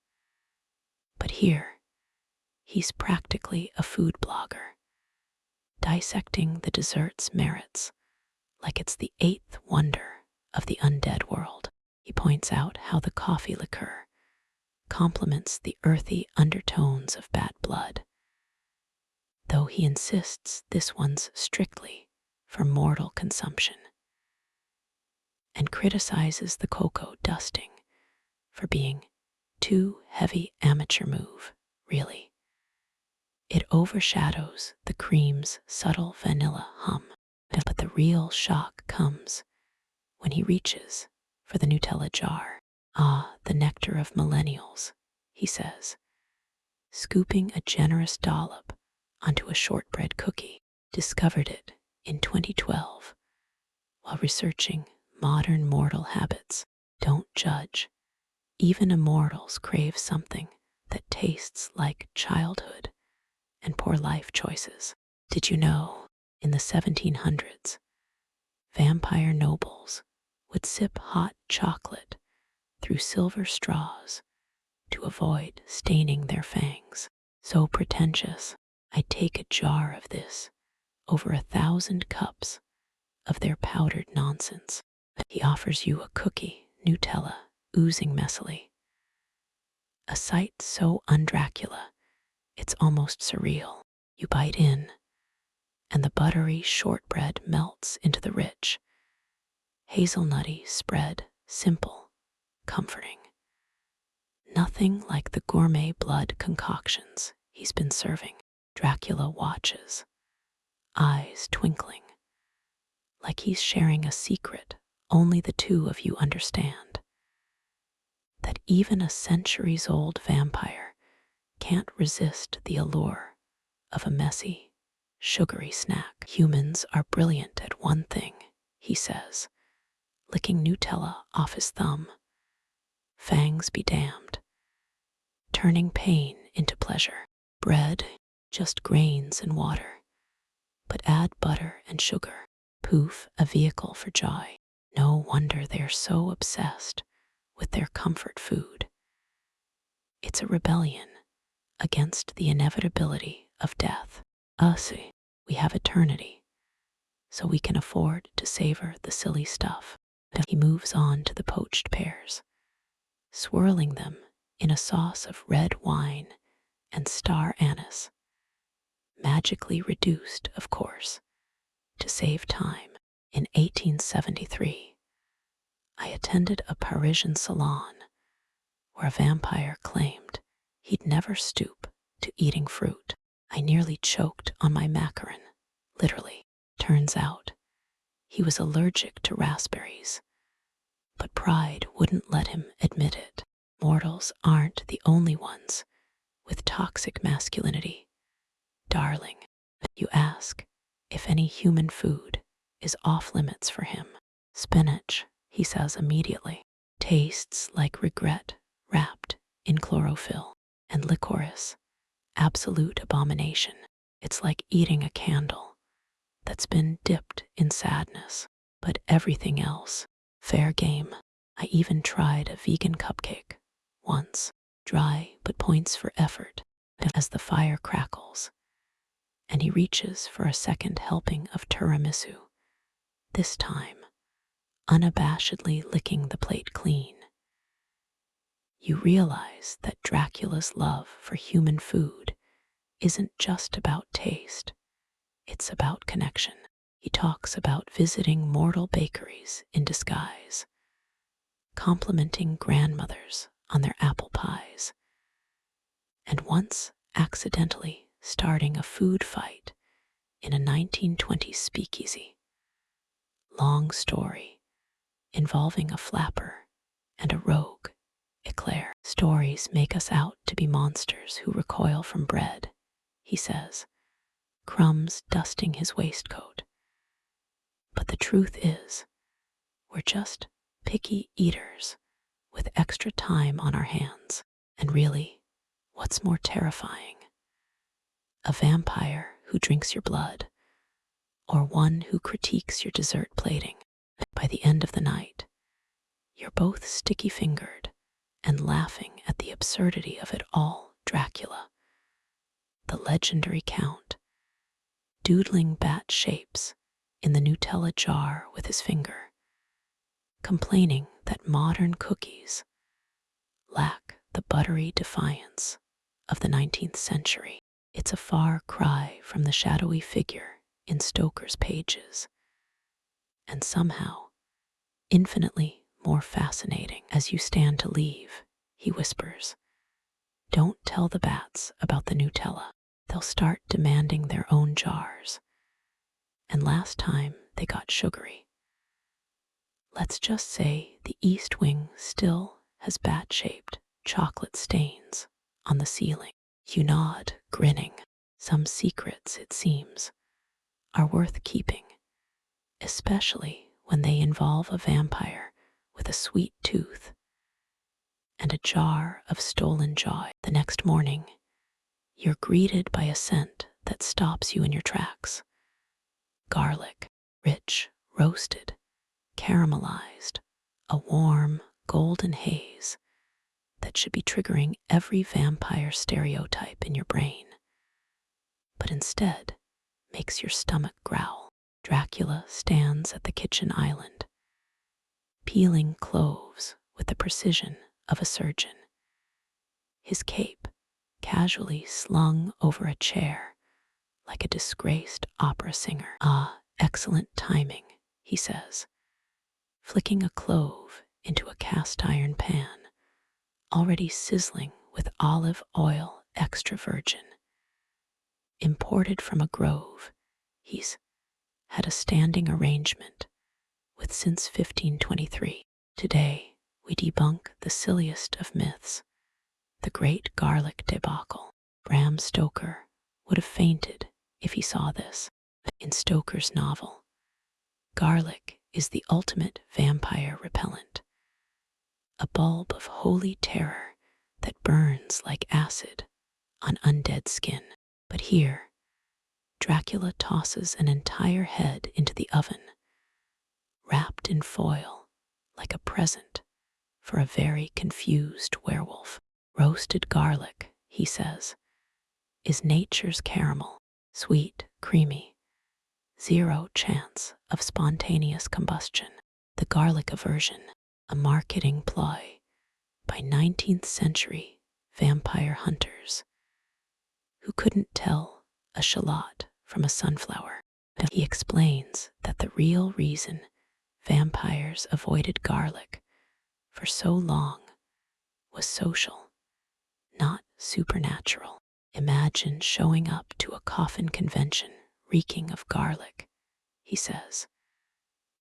But here, he's practically a food blogger, dissecting the dessert's merits like it's the eighth wonder of the undead world. He points out how the coffee liqueur complements the earthy undertones of bad blood, though he insists this one's strictly for mortal consumption, and criticizes the cocoa dusting for being too heavy amateur move, really. It overshadows the cream's subtle vanilla hum. But the real shock comes when he reaches for the Nutella jar. Ah, the nectar of millennials, he says, scooping a generous dollop onto a shortbread cookie. Discovered it in 2012 while researching modern mortal habits. Don't judge. Even immortals crave something that tastes like childhood and poor life choices. Did you know, in the 1700s, vampire nobles would sip hot chocolate through silver straws to avoid staining their fangs? So pretentious, I'd take a jar of this over 1,000 cups of their powdered nonsense. He offers you a cookie, Nutella, oozing messily. A sight so un-Dracula, it's almost surreal. You bite in, and the buttery shortbread melts into the rich, hazelnutty spread, simple, comforting. Nothing like the gourmet blood concoctions he's been serving. Dracula watches, eyes twinkling, like he's sharing a secret only the two of you understand. That even a centuries-old vampire can't resist the allure of a messy, sugary snack. Humans are brilliant at one thing, he says, licking Nutella off his thumb. Fangs be damned. Turning pain into pleasure. Bread, just grains and water. But add butter and sugar. Poof, a vehicle for joy. No wonder they're so obsessed with their comfort food. It's a rebellion against the inevitability of death. Us, we have eternity, so we can afford to savor the silly stuff. He moves on to the poached pears, swirling them in a sauce of red wine and star anise, magically reduced, of course, to save time. In 1873, I attended a Parisian salon where a vampire claimed he'd never stoop to eating fruit. I nearly choked on my macaron, literally. Turns out, he was allergic to raspberries, but pride wouldn't let him admit it. Mortals aren't the only ones with toxic masculinity. Darling, you ask if any human food is off limits for him. Spinach, he says immediately, tastes like regret wrapped in chlorophyll. And licorice, absolute abomination. It's like eating a candle that's been dipped in sadness. But everything else, fair game. I even tried a vegan cupcake once, dry but points for effort. As the fire crackles, and he reaches for a second helping of tiramisu, this time unabashedly licking the plate clean. You realize that Dracula's love for human food isn't just about taste, it's about connection. He talks about visiting mortal bakeries in disguise, complimenting grandmothers on their apple pies, and once accidentally starting a food fight in a 1920s speakeasy. Long story involving a flapper and a rogue eclair. Stories make us out to be monsters who recoil from bread, he says, crumbs dusting his waistcoat. But the truth is, we're just picky eaters with extra time on our hands. And really, what's more terrifying? A vampire who drinks your blood, or one who critiques your dessert plating. By the end of the night, you're both sticky-fingered and laughing at the absurdity of it all. Dracula, the legendary count, doodling bat shapes in the Nutella jar with his finger, complaining that modern cookies lack the buttery defiance of the 19th century. It's a far cry from the shadowy figure in Stoker's pages, and somehow infinitely more fascinating. As you stand to leave, he whispers, "Don't tell the bats about the Nutella. They'll start demanding their own jars. And last time they got sugary. Let's just say the East Wing still has bat-shaped chocolate stains on the ceiling." You nod, grinning. Some secrets, it seems, are worth keeping, especially when they involve a vampire with a sweet tooth and a jar of stolen joy. The next morning, you're greeted by a scent that stops you in your tracks. Garlic, rich, roasted, caramelized, a warm, golden haze that should be triggering every vampire stereotype in your brain, but instead makes your stomach growl. Dracula stands at the kitchen island, peeling cloves with the precision of a surgeon. His cape casually slung over a chair like a disgraced opera singer. Ah, excellent timing, he says, flicking a clove into a cast iron pan, already sizzling with olive oil extra virgin. Imported from a grove, he's had a standing arrangement with since 1523. Today, we debunk the silliest of myths, the great garlic debacle. Bram Stoker would have fainted if he saw this. In Stoker's novel, garlic is the ultimate vampire repellent, a bulb of holy terror that burns like acid on undead skin. But here, Dracula tosses an entire head into the oven, wrapped in foil like a present for a very confused werewolf. Roasted garlic, he says, is nature's caramel, sweet, creamy, zero chance of spontaneous combustion. The garlic aversion, a marketing ploy by 19th century vampire hunters who couldn't tell a shallot from a sunflower. He explains that the real reason vampires avoided garlic for so long was social, not supernatural. Imagine showing up to a coffin convention reeking of garlic, he says,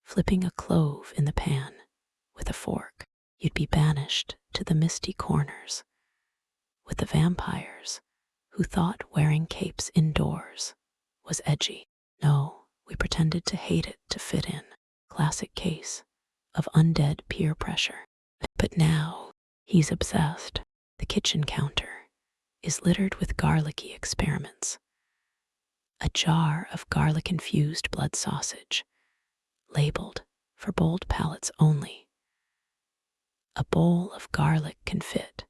flipping a clove in the pan with a fork. You'd be banished to the misty corners with the vampires who thought wearing capes indoors was edgy. No, we pretended to hate it to fit in. Classic case of undead peer pressure. But now he's obsessed. The kitchen counter is littered with garlicky experiments. A jar of garlic-infused blood sausage, labeled for bold palates only. A bowl of garlic confit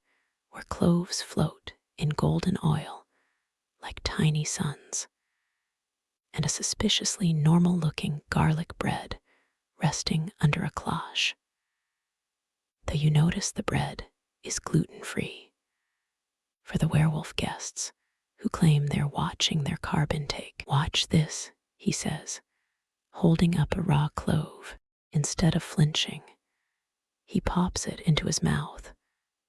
where cloves float in golden oil like tiny suns, and a suspiciously normal-looking garlic bread resting under a cloche. Though you notice the bread is gluten-free. For the werewolf guests who claim they're watching their carb intake. Watch this, he says, holding up a raw clove. Instead of flinching, he pops it into his mouth,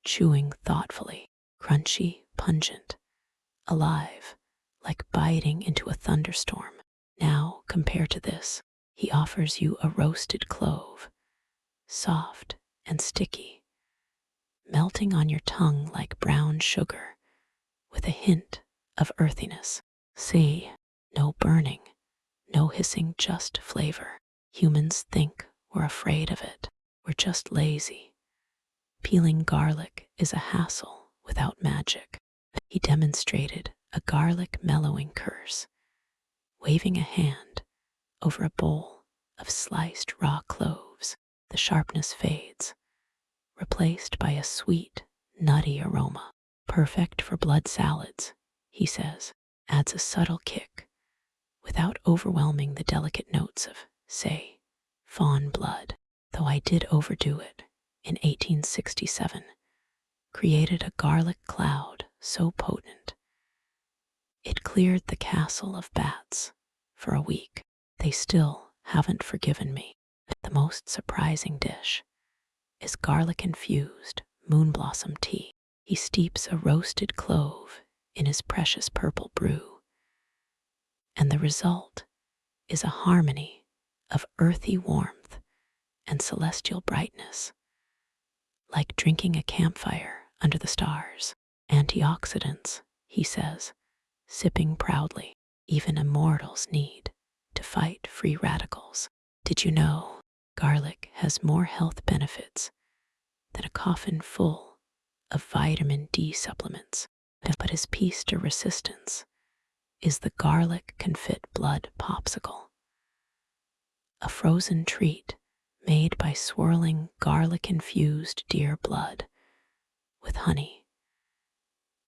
chewing thoughtfully, crunchy, pungent, alive, like biting into a thunderstorm. Now, compare to this. He offers you a roasted clove, soft and sticky, melting on your tongue like brown sugar, with a hint of earthiness. See, no burning, no hissing, just flavor. Humans think we're afraid of it. We're just lazy. Peeling garlic is a hassle without magic. He demonstrated a garlic mellowing curse, waving a hand over a bowl of sliced raw cloves. The sharpness fades, replaced by a sweet, nutty aroma. Perfect for blood salads, he says, adds a subtle kick without overwhelming the delicate notes of, say, fawn blood. Though I did overdo it in 1867, created a garlic cloud so potent it cleared the castle of bats for a week. They still haven't forgiven me. The most surprising dish is garlic-infused moonblossom tea. He steeps a roasted clove in his precious purple brew, and the result is a harmony of earthy warmth and celestial brightness, like drinking a campfire under the stars. Antioxidants, he says, sipping proudly. Even immortals need to fight free radicals. Did you know garlic has more health benefits than a coffin full of vitamin D supplements? But his piece de resistance is the garlic confit blood popsicle, a frozen treat made by swirling garlic-infused deer blood with honey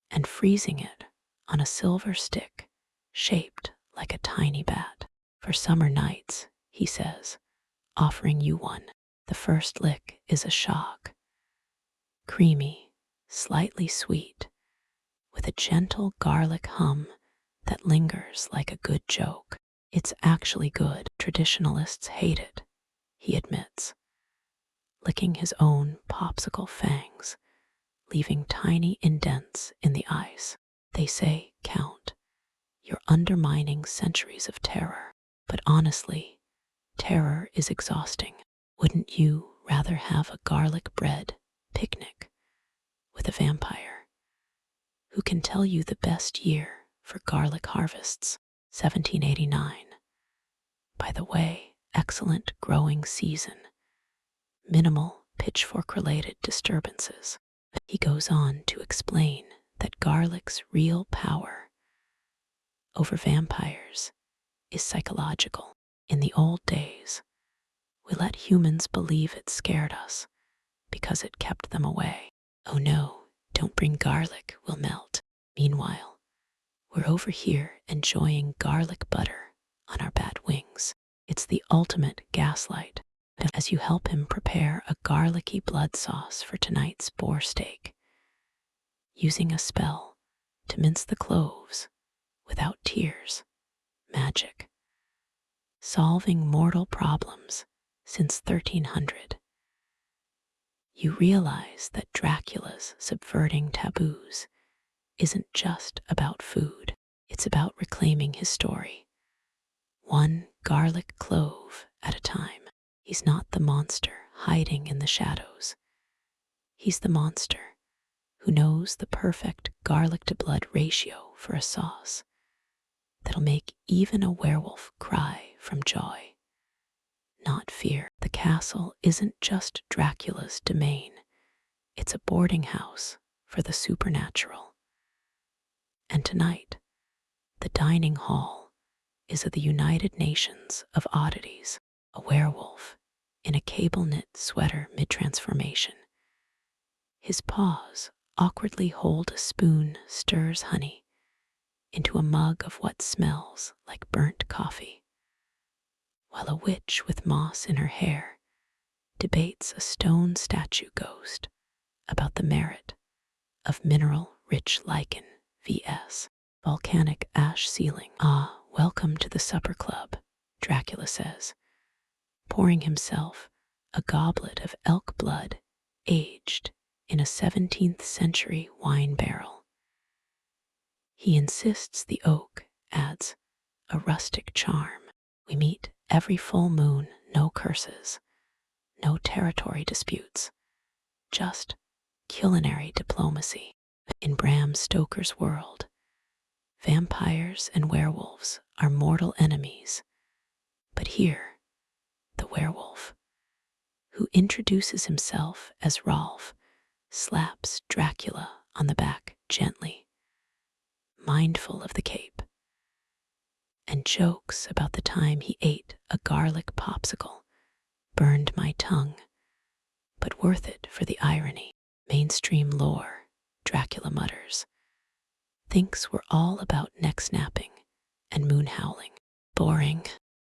and freezing it on a silver stick shaped like a tiny bat. For summer nights, he says, offering you one. The first lick is a shock, creamy, slightly sweet, with a gentle garlic hum that lingers like a good joke. It's actually good. Traditionalists hate it, he admits, licking his own popsicle fangs, leaving tiny indents in the ice. They say, Count, you're undermining centuries of terror. But honestly, terror is exhausting. Wouldn't you rather have a garlic bread picnic with a vampire who can tell you the best year for garlic harvests, 1789? By the way, excellent growing season, minimal pitchfork-related disturbances. He goes on to explain that garlic's real power over vampires is psychological. In the old days, we let humans believe it scared us because it kept them away. Oh no, don't bring garlic, we'll melt. Meanwhile, we're over here enjoying garlic butter on our bat wings. It's the ultimate gaslight. As you help him prepare a garlicky blood sauce for tonight's boar steak, using a spell to mince the cloves without tears. Magic. Solving mortal problems since 1300. You realize that Dracula's subverting taboos isn't just about food. It's about reclaiming his story, one garlic clove at a time. He's not the monster hiding in the shadows. He's the monster who knows the perfect garlic to blood ratio for a sauce that'll make even a werewolf cry from joy, not fear. The castle isn't just Dracula's domain. It's a boarding house for the supernatural. And tonight, the dining hall is of the United Nations of Oddities, a werewolf in a cable-knit sweater mid-transformation. His paws awkwardly hold a spoon stirs honey into a mug of what smells like burnt coffee, while a witch with moss in her hair debates a stone statue ghost about the merit of mineral-rich lichen vs. volcanic ash ceiling. Ah, welcome to the supper club, Dracula says, pouring himself a goblet of elk blood aged in a 17th century wine barrel. He insists the oak adds a rustic charm. We meet every full moon, no curses, no territory disputes, just culinary diplomacy. In Bram Stoker's world, vampires and werewolves are mortal enemies. But here, the werewolf, who introduces himself as Rolf, slaps Dracula on the back gently, mindful of the cape, and jokes about the time he ate a garlic popsicle, burned my tongue, but worth it for the irony. Mainstream lore, Dracula mutters, thinks we're all about neck snapping and moon howling. Boring,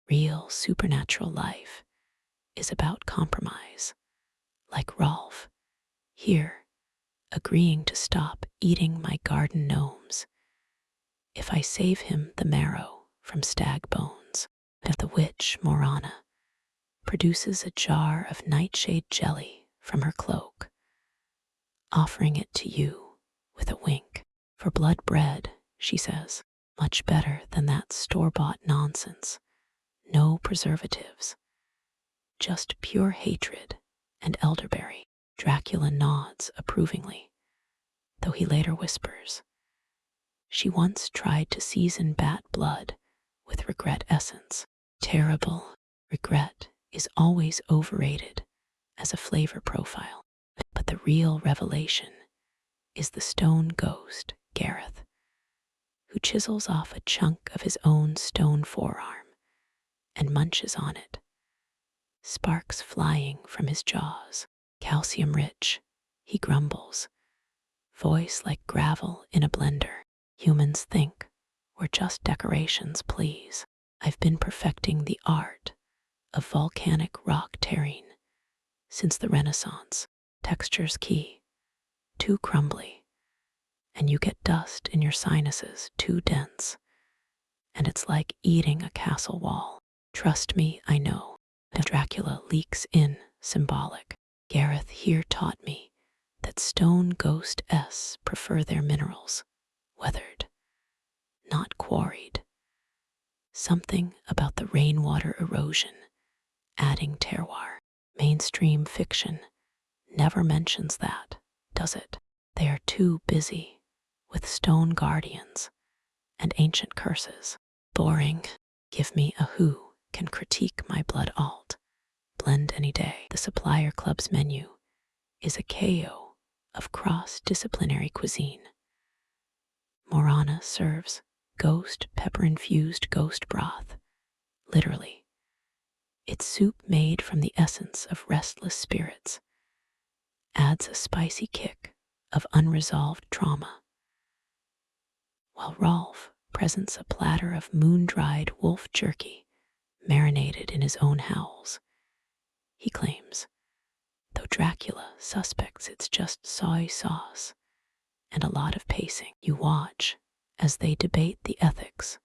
real supernatural life is about compromise, like Rolf, here, agreeing to stop eating my garden gnomes if I save him the marrow from stag bones. And the witch, Morana, produces a jar of nightshade jelly from her cloak, offering it to you with a wink. For blood bread, she says, much better than that store-bought nonsense. No preservatives, just pure hatred and elderberry. Dracula nods approvingly, though he later whispers, she once tried to season bat blood with regret essence. Terrible. Regret is always overrated as a flavor profile. But the real revelation is the stone ghost, Gareth, who chisels off a chunk of his own stone forearm and munches on it, sparks flying from his jaws. Calcium rich, he grumbles, voice like gravel in a blender. Humans think we're just decorations, please. I've been perfecting the art of volcanic rock terrene since the Renaissance. Texture's key, too crumbly, and you get dust in your sinuses too dense. and it's like eating a castle wall. Trust me, I know. And Dracula leaks in, symbolic. Gareth here taught me that stone ghosts prefer their minerals weathered, not quarried. Something about the rainwater erosion, adding terroir. Mainstream fiction never mentions that, does it? They are too busy with stone guardians and ancient curses. Boring. Give me a who can critique my blood alt. Blend any day. The Supplier Club's menu is a KO of cross-disciplinary cuisine. Morana serves ghost pepper-infused ghost broth. Literally, it's soup made from the essence of restless spirits. Adds a spicy kick of unresolved trauma. While Rolf presents a platter of moon-dried wolf jerky, marinated in his own howls. He claims, though Dracula suspects it's just soy sauce and a lot of pacing. You watch as they debate the ethics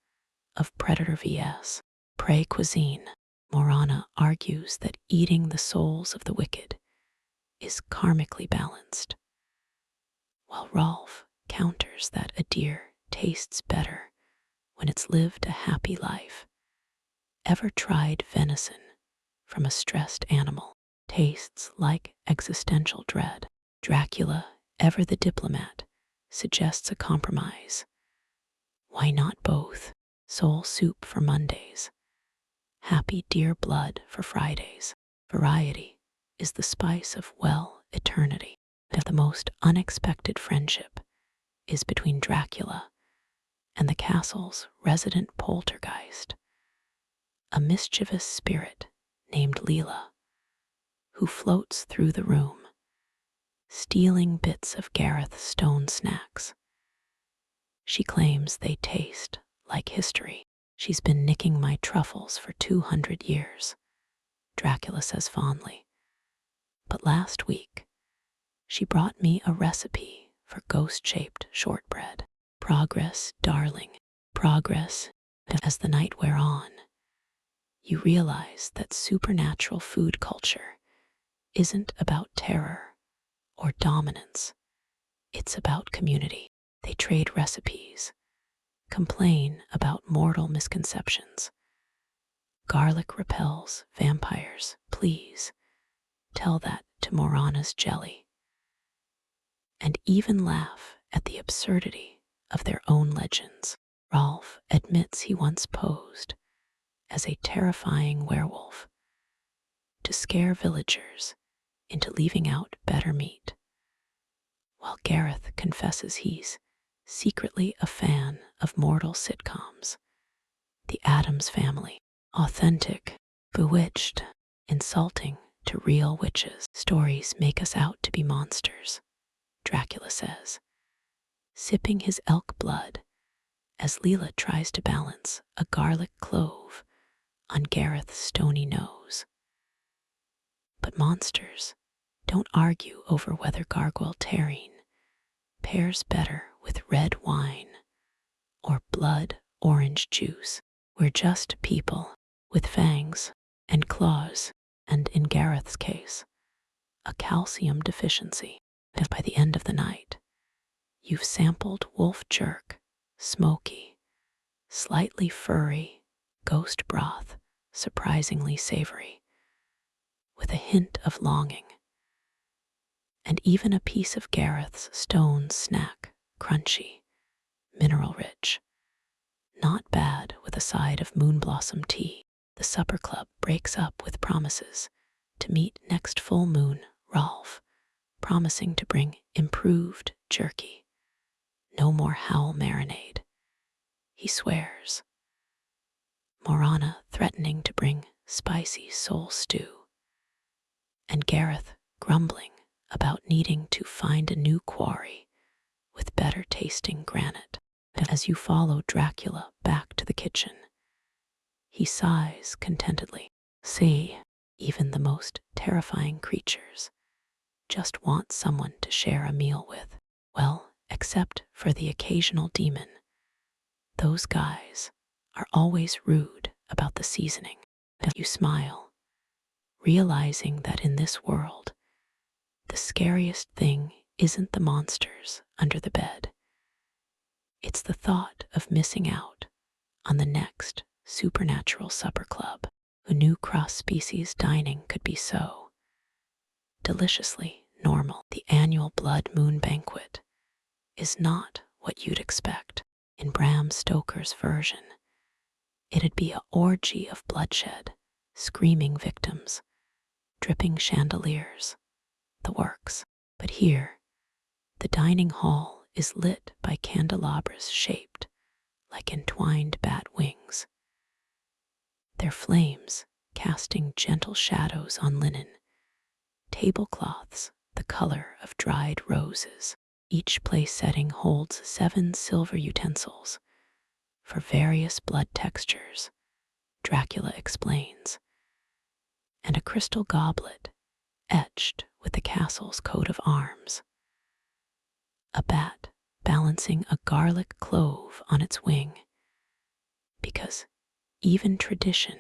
of predator vs. prey cuisine. Morana argues that eating the souls of the wicked is karmically balanced, while Rolf counters that a deer tastes better when it's lived a happy life. Ever tried venison from a stressed animal? Tastes like existential dread. Dracula, ever the diplomat, suggests a compromise. Why not both? Soul soup for Mondays, happy deer blood for Fridays. Variety is the spice of, well, eternity. That the most unexpected friendship is between Dracula and the castle's resident poltergeist, a mischievous spirit named Leela, who floats through the room, stealing bits of Gareth's stone snacks. She claims they taste like history. She's been nicking my truffles for 200 years, Dracula says fondly. But last week, she brought me a recipe for ghost-shaped shortbread. Progress, darling, progress. As the night wear on, you realize that supernatural food culture isn't about terror or dominance. It's about community. They trade recipes, complain about mortal misconceptions. Garlic repels vampires, please. Tell that to Morana's jelly. And even laugh at the absurdity of their own legends. Rolf admits he once posed as a terrifying werewolf to scare villagers into leaving out better meat, while Gareth confesses he's secretly a fan of mortal sitcoms. The Addams Family, authentic, bewitched, insulting to real witches. Stories make us out to be monsters, Dracula says, sipping his elk blood as Leela tries to balance a garlic clove on Gareth's stony nose. But monsters don't argue over whether gargoyle terrine pairs better with red wine or blood orange juice. We're just people with fangs and claws, and in Gareth's case, a calcium deficiency. And by the end of the night, you've sampled wolf jerk, smoky, slightly furry, ghost broth, surprisingly savory, with a hint of longing, and even a piece of Gareth's stone snack, crunchy, mineral-rich. Not bad with a side of moonblossom tea. The supper club breaks up with promises to meet next full moon. Rolf, promising to bring improved jerky. No more howl marinade, he swears. Morana threatening to bring spicy soul stew. And Gareth grumbling about needing to find a new quarry with better tasting granite. As you follow Dracula back to the kitchen, he sighs contentedly. See, even the most terrifying creatures just want someone to share a meal with. Well, except for the occasional demon. Those guys are always rude about the seasoning. You smile, realizing that in this world, the scariest thing isn't the monsters under the bed. It's the thought of missing out on the next supernatural supper club. Who knew cross-species dining could be so deliciously normal? The annual blood moon banquet is not what you'd expect. In Bram Stoker's version, it'd be an orgy of bloodshed, screaming victims, dripping chandeliers, the works. But here, the dining hall is lit by candelabras shaped like entwined bat wings, their flames casting gentle shadows on linen, tablecloths the color of dried roses. Each place setting holds 7 silver utensils for various blood textures, Dracula explains, and a crystal goblet etched with the castle's coat of arms. A bat balancing a garlic clove on its wing, because even tradition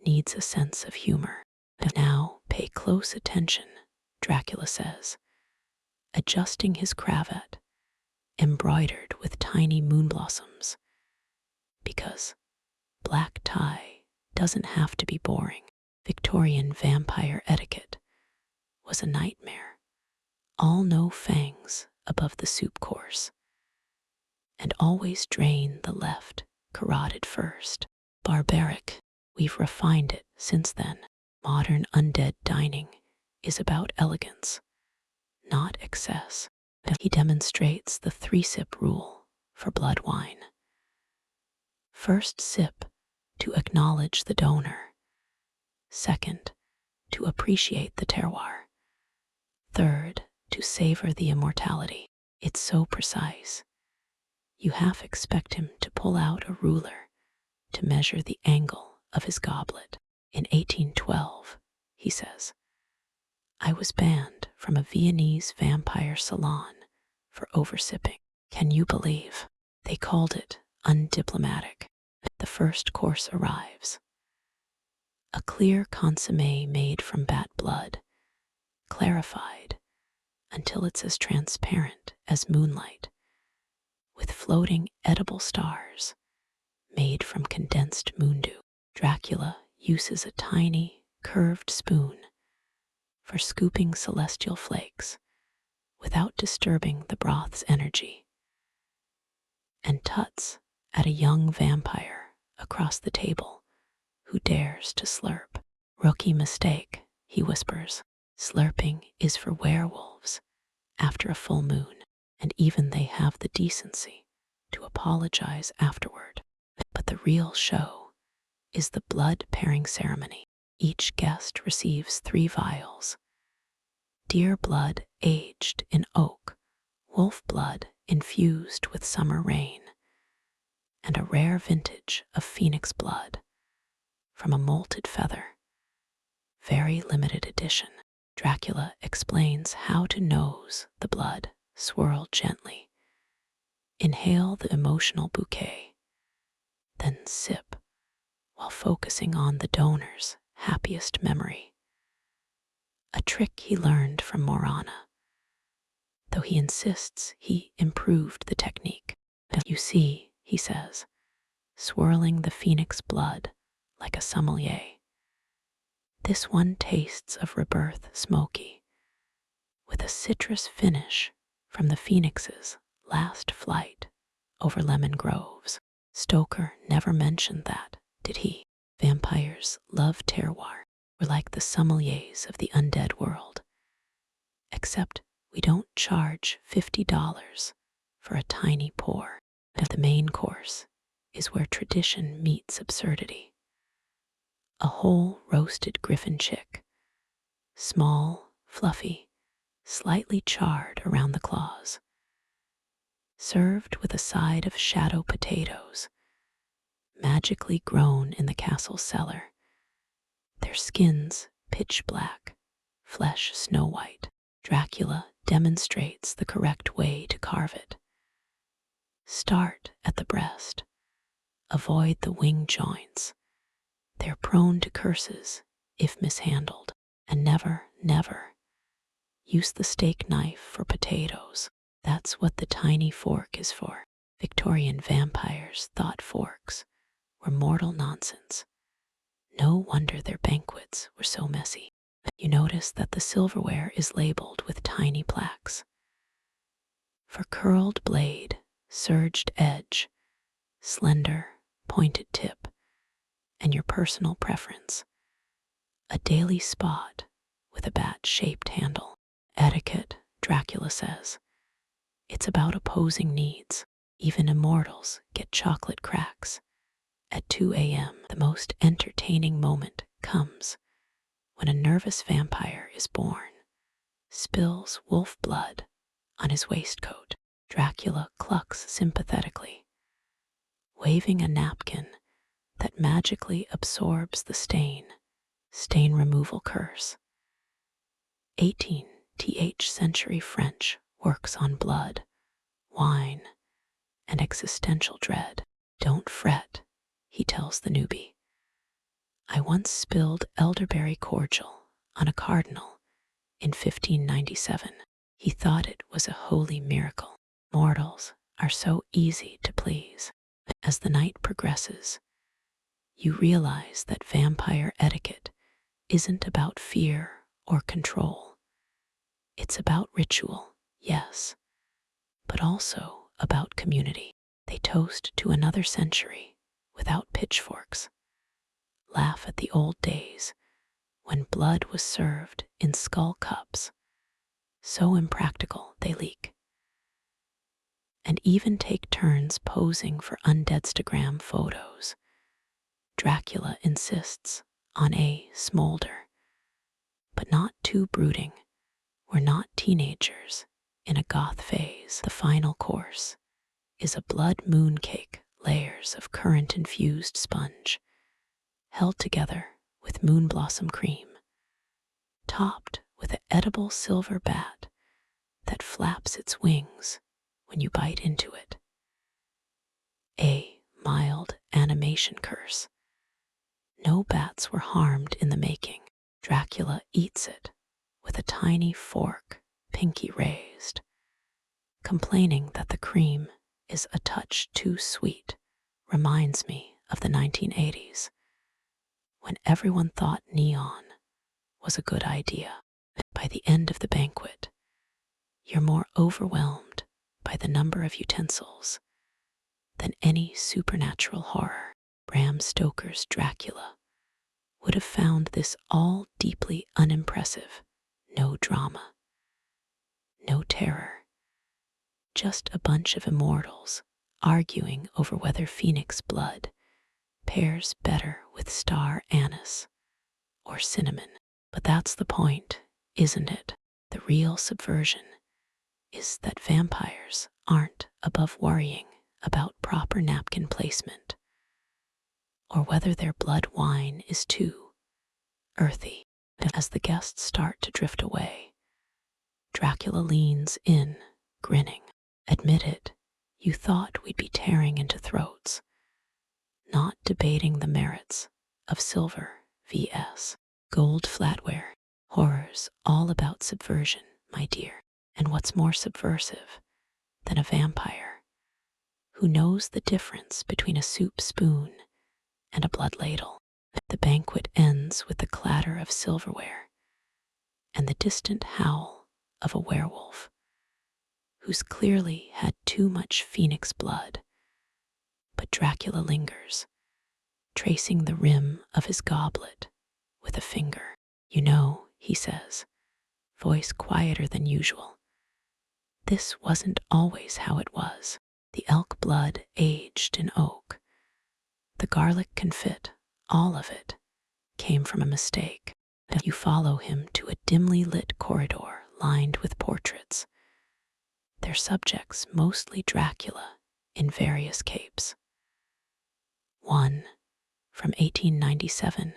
needs a sense of humor. Now pay close attention, Dracula says, adjusting his cravat, embroidered with tiny moon blossoms, because black tie doesn't have to be boring. Victorian vampire etiquette was a nightmare. All no fangs above the soup course, and always drain the left carotid first. Barbaric, we've refined it since then. Modern undead dining is about elegance, not excess. He demonstrates the 3-sip rule for blood wine. First sip, to acknowledge the donor. Second, to appreciate the terroir. Third, to savor the immortality. It's so precise. You half expect him to pull out a ruler to measure the angle of his goblet. In 1812, he says, I was banned from a Viennese vampire salon for oversipping. Can you believe? They called it undiplomatic. The first course arrives. A clear consommé made from bat blood, clarified until it's as transparent as moonlight, with floating edible stars made from condensed moondew. Dracula uses a tiny, curved spoon for scooping celestial flakes without disturbing the broth's energy, and tuts at a young vampire across the table who dares to slurp. Rookie mistake, he whispers. Slurping is for werewolves after a full moon, and even they have the decency to apologize afterward. But the real show is the blood pairing ceremony. Each guest receives 3 vials. Deer blood aged in oak, wolf blood infused with summer rain, and a rare vintage of phoenix blood from a molted feather. Very limited edition. Dracula explains how to nose the blood, swirl gently, inhale the emotional bouquet, then sip while focusing on the donor's happiest memory. A trick he learned from Morana, though he insists he improved the technique. You see, he says, swirling the phoenix blood like a sommelier. This one tastes of rebirth smoky, with a citrus finish from the phoenix's last flight over lemon groves. Stoker never mentioned that, did he? Vampires love terroir. We're like the sommeliers of the undead world. Except we don't charge $50 for a tiny pour. The main course is where tradition meets absurdity. A whole roasted griffin chick, small, fluffy, slightly charred around the claws, served with a side of shadow potatoes, magically grown in the castle cellar, their skins pitch black, flesh snow white. Dracula demonstrates the correct way to carve it. Start at the breast, Avoid the wing joints. They're prone to curses if mishandled. And never, never use the steak knife for potatoes. That's what the tiny fork is for. Victorian vampires thought forks were mortal nonsense. No wonder their banquets were so messy. You notice that the silverware is labeled with tiny plaques. For curled blade, surged edge, slender, pointed tip, and your personal preference. A daily spot with a bat-shaped handle. Etiquette, Dracula says. It's about opposing needs. Even immortals get chocolate cracks. At 2 a.m., the most entertaining moment comes when a nervous vampire is born, spills wolf blood on his waistcoat. Dracula clucks sympathetically, waving a napkin that magically absorbs the stain removal curse. 18th century French works on blood, wine, and existential dread. Don't fret, he tells the newbie. I once spilled elderberry cordial on a cardinal in 1597. He thought it was a holy miracle. Mortals are so easy to please. As the night progresses, you realize that vampire etiquette isn't about fear or control. It's about ritual, yes, but also about community. They toast to another century without pitchforks, laugh at the old days when blood was served in skull cups, so impractical they leak, and even take turns posing for undeadstagram photos. Dracula insists on a smolder, but not too brooding. We're not teenagers in a goth phase. The final course is a blood mooncake, layers of currant-infused sponge, held together with moonblossom cream, topped with an edible silver bat that flaps its wings when you bite into it. A mild animation curse. No bats were harmed in the making. Dracula eats it with a tiny fork, pinky raised, complaining that the cream is a touch too sweet. Reminds me of the 1980s, when everyone thought neon was a good idea. By the end of the banquet, you're more overwhelmed by the number of utensils than any supernatural horror. Bram Stoker's Dracula would have found this all deeply unimpressive. No drama, no terror, just a bunch of immortals arguing over whether phoenix blood pairs better with star anise or cinnamon. But that's the point, isn't it? The real subversion is that vampires aren't above worrying about proper napkin placement or whether their blood wine is too earthy. As the guests start to drift away, Dracula leans in, grinning. Admit it, you thought we'd be tearing into throats, not debating the merits of silver vs. gold flatware. Horror's all about subversion, my dear. And what's more subversive than a vampire who knows the difference between a soup spoon and a blood ladle? The banquet ends with the clatter of silverware and the distant howl of a werewolf who's clearly had too much phoenix blood. But Dracula lingers, tracing the rim of his goblet with a finger. You know, he says, voice quieter than usual, this wasn't always how it was. The elk blood aged in oak. The garlic confit, all of it, came from a mistake. You follow him to a dimly lit corridor lined with portraits, their subjects mostly Dracula in various capes. One, from 1897,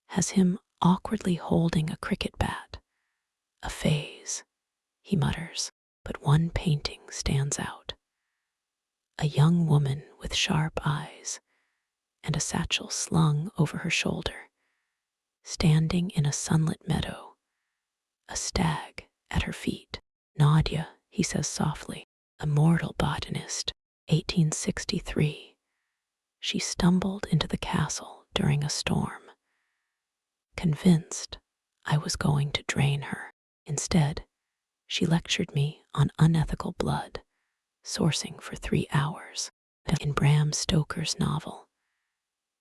has him awkwardly holding a cricket bat. A phase, he mutters, but one painting stands out. a young woman with sharp eyes and a satchel slung over her shoulder, standing in a sunlit meadow, a stag at her feet. Nadia, he says softly, immortal botanist, 1863. She stumbled into the castle during a storm, convinced I was going to drain her. Instead, she lectured me on unethical blood sourcing for 3 hours. In Bram Stoker's novel,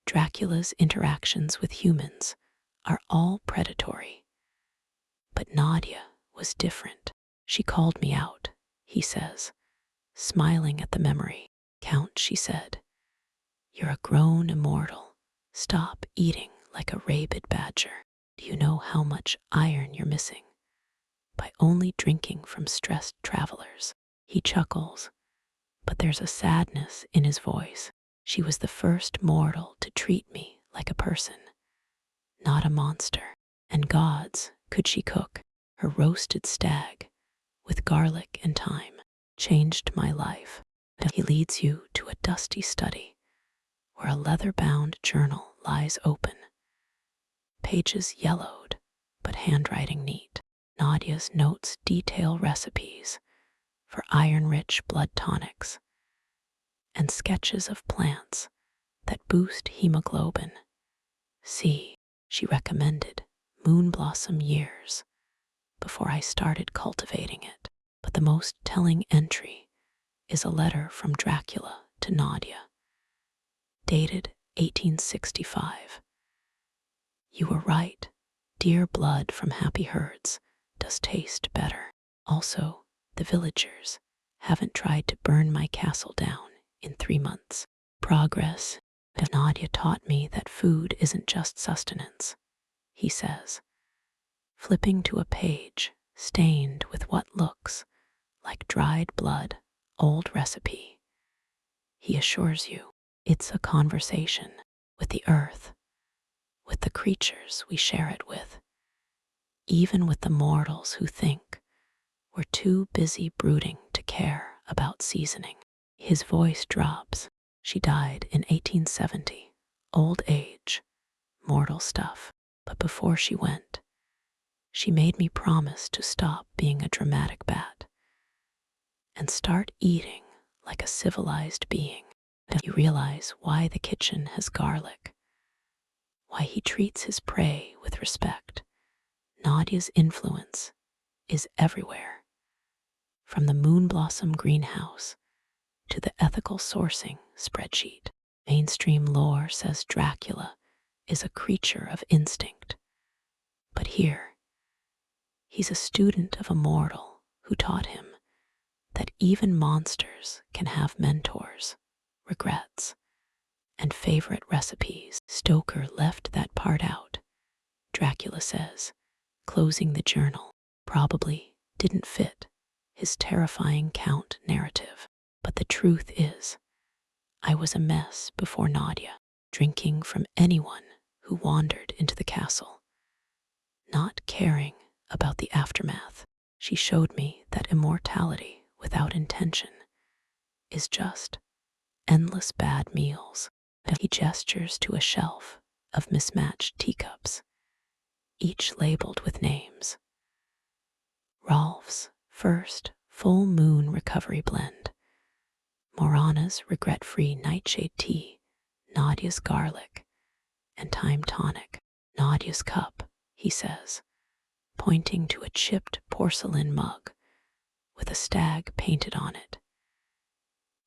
Dracula's interactions with humans are all predatory. But Nadia was different. She called me out, he says, smiling at the memory. Count, she said, you're a grown immortal. Stop eating like a rabid badger. Do you know how much iron you're missing by only drinking from stressed travelers? He chuckles, but there's a sadness in his voice. She was the first mortal to treat me like a person, not a monster. And gods, could she cook? Her roasted stag, with garlic and thyme, changed my life. He leads you to a dusty study, where a leather-bound journal lies open, pages yellowed, but handwriting neat. Nadia's notes detail recipes for iron-rich blood tonics and sketches of plants that boost hemoglobin. See, she recommended moon blossom years before I started cultivating it. But the most telling entry is a letter from Dracula to Nadia, dated 1865. You were right. Dear blood from happy herds does taste better. Also, the villagers haven't tried to burn my castle down in 3 months. Progress. Nadia taught me that food isn't just sustenance, he says, flipping to a page stained with what looks like dried blood, old recipe. He assures you it's a conversation with the earth, with the creatures we share it with, even with the mortals who think we're too busy brooding to care about seasoning. His voice drops. She died in 1870. Old age, mortal stuff. But before she went, she made me promise to stop being a dramatic bat and start eating like a civilized being. You realize why the kitchen has garlic, why he treats his prey with respect. Nadia's influence is everywhere, from the moon blossom greenhouse to the ethical sourcing spreadsheet. Mainstream lore says Dracula is a creature of instinct, but here, he's a student of a mortal who taught him that even monsters can have mentors, regrets, and favorite recipes. Stoker left that part out, Dracula says, closing the journal. Probably didn't fit his terrifying Count narrative. But the truth is, I was a mess before Nadia, drinking from anyone who wandered into the castle, not caring about the aftermath. She showed me that immortality without intention is just endless bad meals. He gestures to a shelf of mismatched teacups, each labeled with names. Rolf's first full moon recovery blend, Morana's regret-free nightshade tea, Nadia's garlic and thyme tonic. Nadia's cup, he says, pointing to a chipped porcelain mug with a stag painted on it,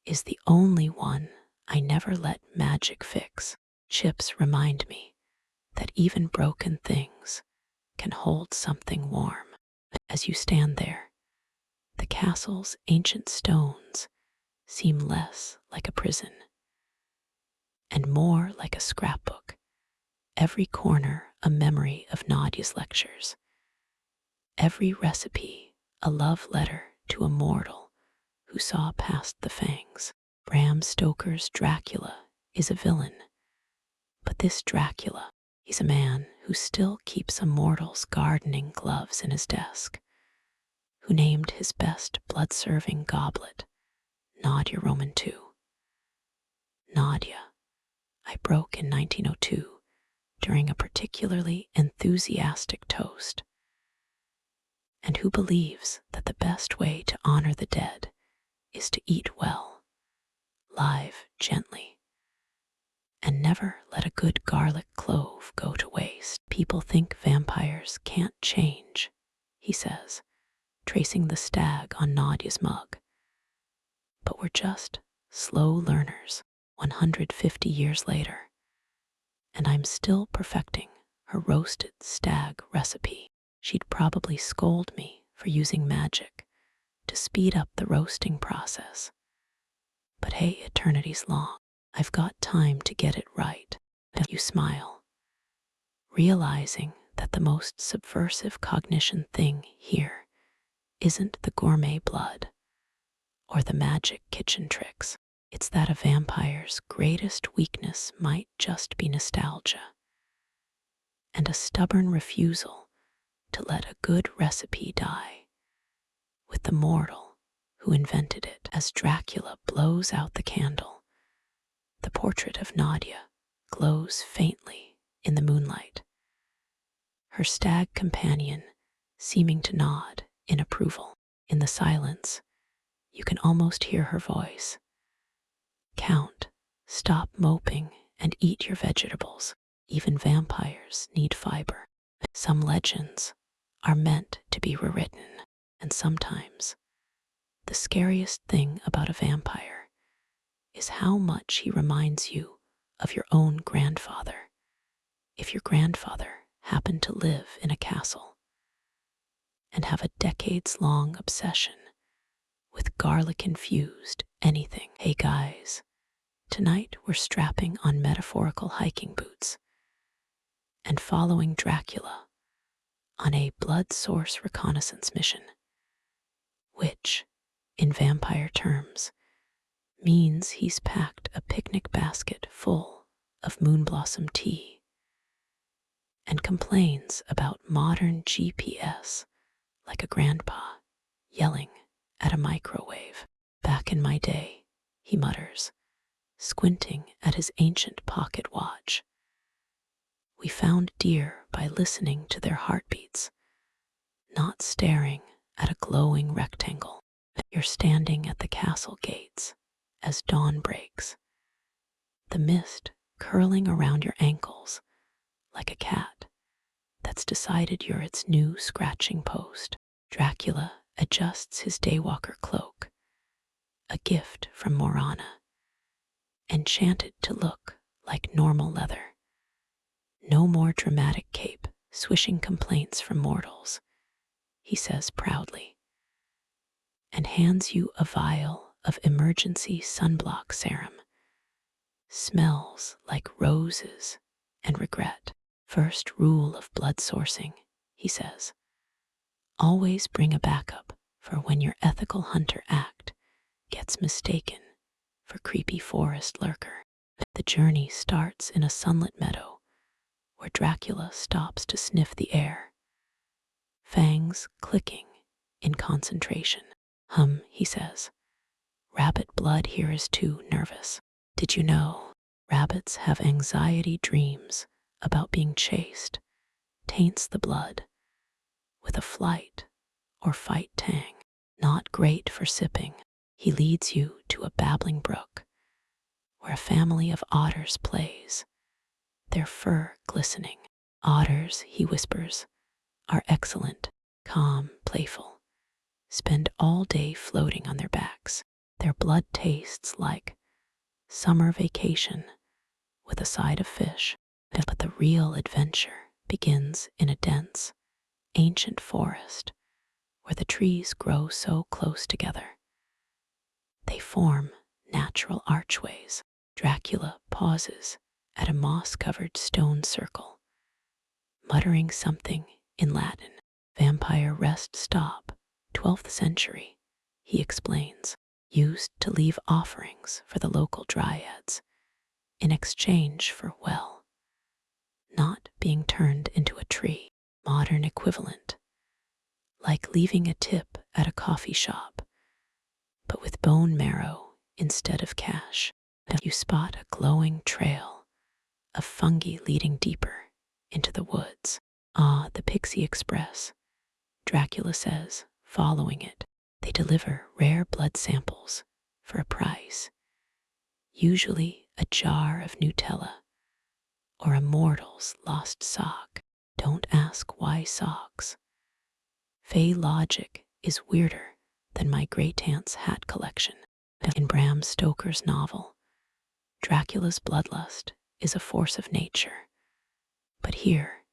is the only one I never let magic fix. Chips remind me that even broken things can hold something warm. As you stand there, the castle's ancient stones seem less like a prison and more like a scrapbook, every corner a memory of Nadia's lectures, every recipe a love letter to a mortal who saw past the fangs. Bram Stoker's Dracula is a villain, but this Dracula, he's a man who still keeps a mortal's gardening gloves in his desk, who named his best blood-serving goblet Nadia Roman II. Nadia, I broke in 1902 during a particularly enthusiastic toast, and who believes that the best way to honor the dead is to eat well, live gently, and never let a good garlic clove go to waste. People think vampires can't change, he says, tracing the stag on Nadia's mug. But we're just slow learners 150 years later, and I'm still perfecting her roasted stag recipe. She'd probably scold me for using magic to speed up the roasting process. But hey, eternity's long. I've got time to get it right. And you smile, realizing that the most subversive cognition thing here isn't the gourmet blood or the magic kitchen tricks. It's that a vampire's greatest weakness might just be nostalgia and a stubborn refusal to let a good recipe die with the mortal who invented it. As Dracula blows out the candle, the portrait of Nadia glows faintly in the moonlight, her stag companion seeming to nod in approval. In the silence, you can almost hear her voice. Count, stop moping and eat your vegetables. Even vampires need fiber. Some legends are meant to be rewritten, and sometimes the scariest thing about a vampire is how much he reminds you of your own grandfather, if your grandfather happened to live in a castle and have a decades-long obsession with garlic-infused anything. Hey guys, tonight we're strapping on metaphorical hiking boots and following Dracula on a blood source reconnaissance mission, which, in vampire terms, means he's packed a picnic basket full of moonblossom tea and complains about modern GPS like a grandpa yelling at a microwave. Back in my day, he mutters, squinting at his ancient pocket watch. We found deer by listening to their heartbeats, not staring at a glowing rectangle. You're standing at the castle gates as dawn breaks, the mist curling around your ankles like a cat that's decided you're its new scratching post. Dracula adjusts his daywalker cloak, a gift from Morana, enchanted to look like normal leather. No more dramatic cape swishing complaints from mortals, he says proudly, and hands you a vial of emergency sunblock serum. Smells like roses and regret. First rule of blood sourcing, he says. Always bring a backup for when your ethical hunter act gets mistaken for creepy forest lurker. The journey starts in a sunlit meadow where Dracula stops to sniff the air, fangs clicking in concentration. He says. Rabbit blood here is too nervous. Did you know rabbits have anxiety dreams about being chased? Taints the blood with a flight or fight tang. Not great for sipping. He leads you to a babbling brook where a family of otters plays, their fur glistening. Otters, he whispers, are excellent, calm, playful, spend all day floating on their backs. Their blood tastes like summer vacation with a side of fish. But the real adventure begins in a dense, ancient forest where the trees grow so close together. They form natural archways. Dracula pauses at a moss-covered stone circle, muttering something in Latin. Vampire rest stop, 12th century, he explains, used to leave offerings for the local dryads in exchange for, well, not being turned into a tree. Modern equivalent, like leaving a tip at a coffee shop, but with bone marrow instead of cash. You spot a glowing trail of fungi leading deeper into the woods. Ah, the Pixie Express, Dracula says, following it. They deliver rare blood samples for a price, usually a jar of Nutella or a mortal's lost sock. Don't ask why socks. Fey logic is weirder than my great-aunt's hat collection. In Bram Stoker's novel, Dracula's bloodlust is a force of nature. But here,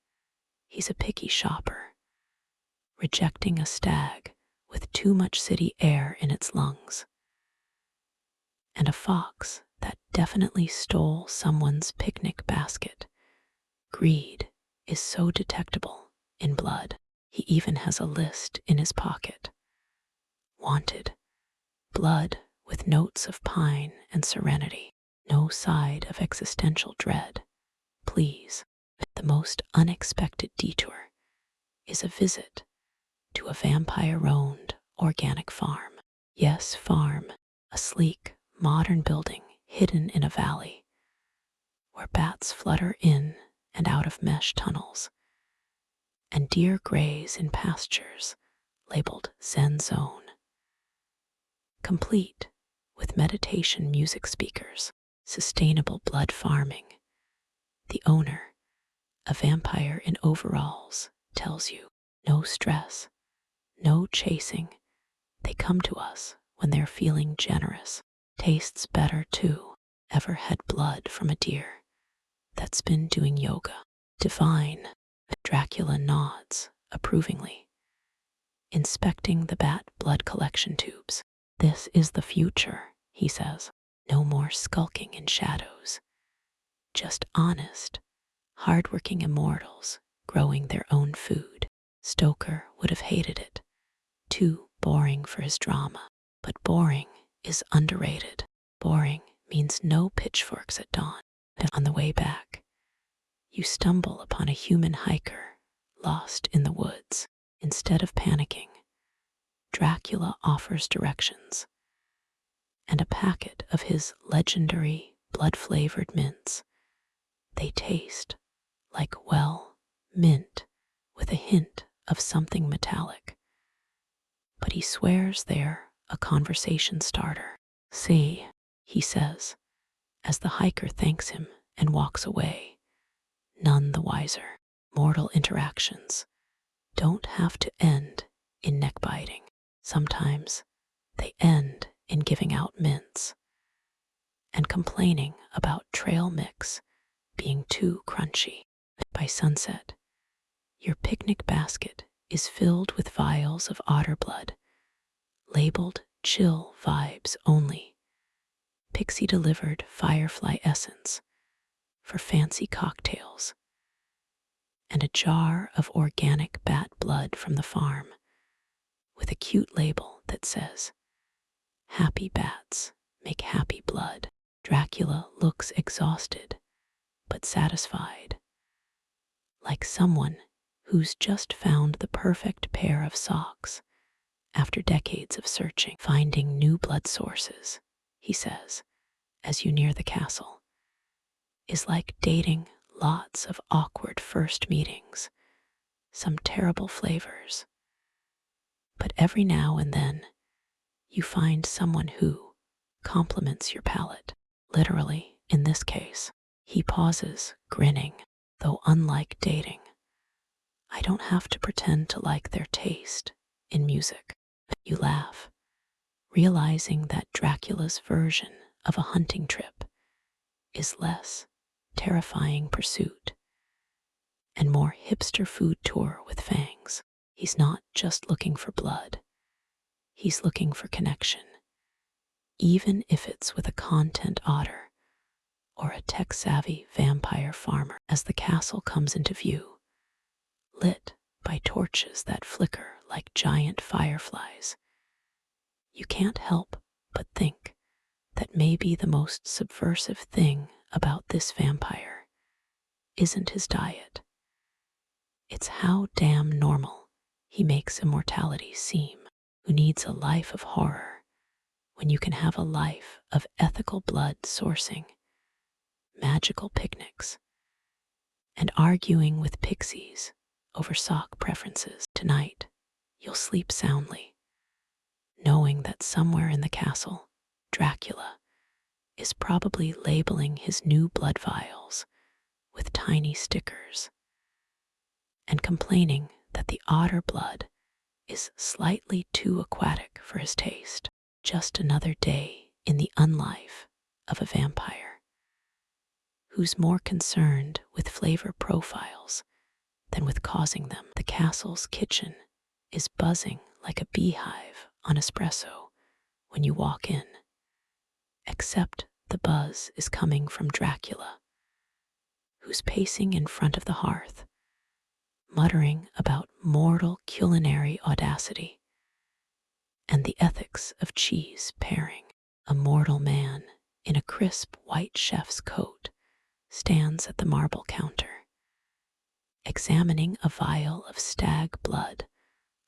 he's a picky shopper, rejecting a stag with too much city air in its lungs, and a fox that definitely stole someone's picnic basket. Greed is so detectable in blood. He even has a list in his pocket. Wanted, blood with notes of pine and serenity, no side of existential dread. Please. The most unexpected detour is a visit to a vampire-owned organic farm. Yes, farm, a sleek, modern building hidden in a valley where bats flutter in and out of mesh tunnels, and deer graze in pastures labeled Zen Zone, complete with meditation music speakers, sustainable blood farming. The owner, a vampire in overalls, tells you no stress, no chasing. They come to us when they're feeling generous. Tastes better too. Ever had blood from a deer that's been doing yoga? Divine. Dracula nods approvingly, inspecting the bat blood collection tubes. This is the future, he says. No more skulking in shadows. Just honest, hardworking immortals growing their own food. Stoker would have hated it. Too boring for his drama. But boring is underrated. Boring means no pitchforks at dawn. On the way back, you stumble upon a human hiker lost in the woods. Instead of panicking, Dracula offers directions and a packet of his legendary blood-flavored mints. They taste like, well, mint with a hint of something metallic. But he swears they're a conversation starter. See, he says, as the hiker thanks him and walks away, none the wiser. Mortal interactions don't have to end in neck biting. Sometimes they end in giving out mints and complaining about trail mix being too crunchy. By sunset, your picnic basket is filled with vials of otter blood, labeled chill vibes only. Pixie delivered firefly essence for fancy cocktails, and a jar of organic bat blood from the farm with a cute label that says, "Happy bats make happy blood." Dracula looks exhausted but satisfied, like someone who's just found the perfect pair of socks after decades of searching. Finding new blood sources, he says, as you near the castle, is like dating lots of awkward first meetings, some terrible flavors. But every now and then, you find someone who complements your palate. Literally, in this case. He pauses, grinning, though unlike dating, I don't have to pretend to like their taste in music. You laugh, realizing that Dracula's version of a hunting trip is less terrifying pursuit and more hipster food tour with fangs. He's not just looking for blood. He's looking for connection, even if it's with a content otter or a tech-savvy vampire farmer. As the castle comes into view, lit by torches that flicker like giant fireflies, you can't help but think that maybe the most subversive thing about this vampire isn't his diet. It's how damn normal he makes immortality seem. Who needs a life of horror when you can have a life of ethical blood sourcing, magical picnics, and arguing with pixies over sock preferences? Tonight, you'll sleep soundly, knowing that somewhere in the castle, Dracula is probably labeling his new blood vials with tiny stickers and complaining that the otter blood is slightly too aquatic for his taste. Just another day in the unlife of a vampire who's more concerned with flavor profiles than with causing them. The castle's kitchen is buzzing like a beehive on espresso when you walk in, except the buzz is coming from Dracula, who's pacing in front of the hearth, muttering about mortal culinary audacity and the ethics of cheese pairing. A mortal man in a crisp white chef's coat stands at the marble counter, examining a vial of stag blood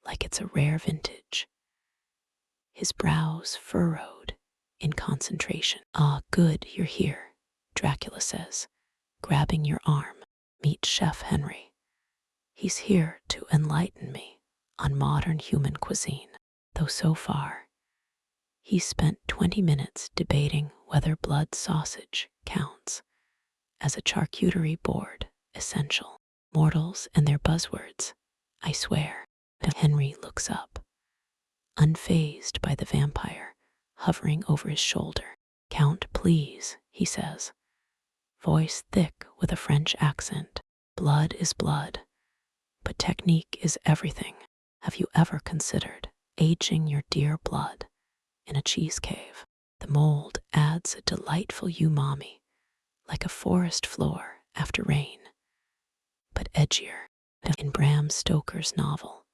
like it's a rare vintage, his brows furrowed in concentration. "Ah, good you're here," Dracula says, grabbing your arm. "Meet Chef Henry. He's here to enlighten me on modern human cuisine." Though so far, he spent 20 minutes debating whether blood sausage counts as a charcuterie board essential. Mortals and their buzzwords, I swear. Henry looks up, unfazed by the vampire hovering over his shoulder. "Count, please," he says, voice thick with a French accent. "Blood is blood, but technique is everything. Have you ever considered aging your dear blood in a cheese cave? The mold adds a delightful umami, like a forest floor after rain, but edgier." In Bram Stoker's novel,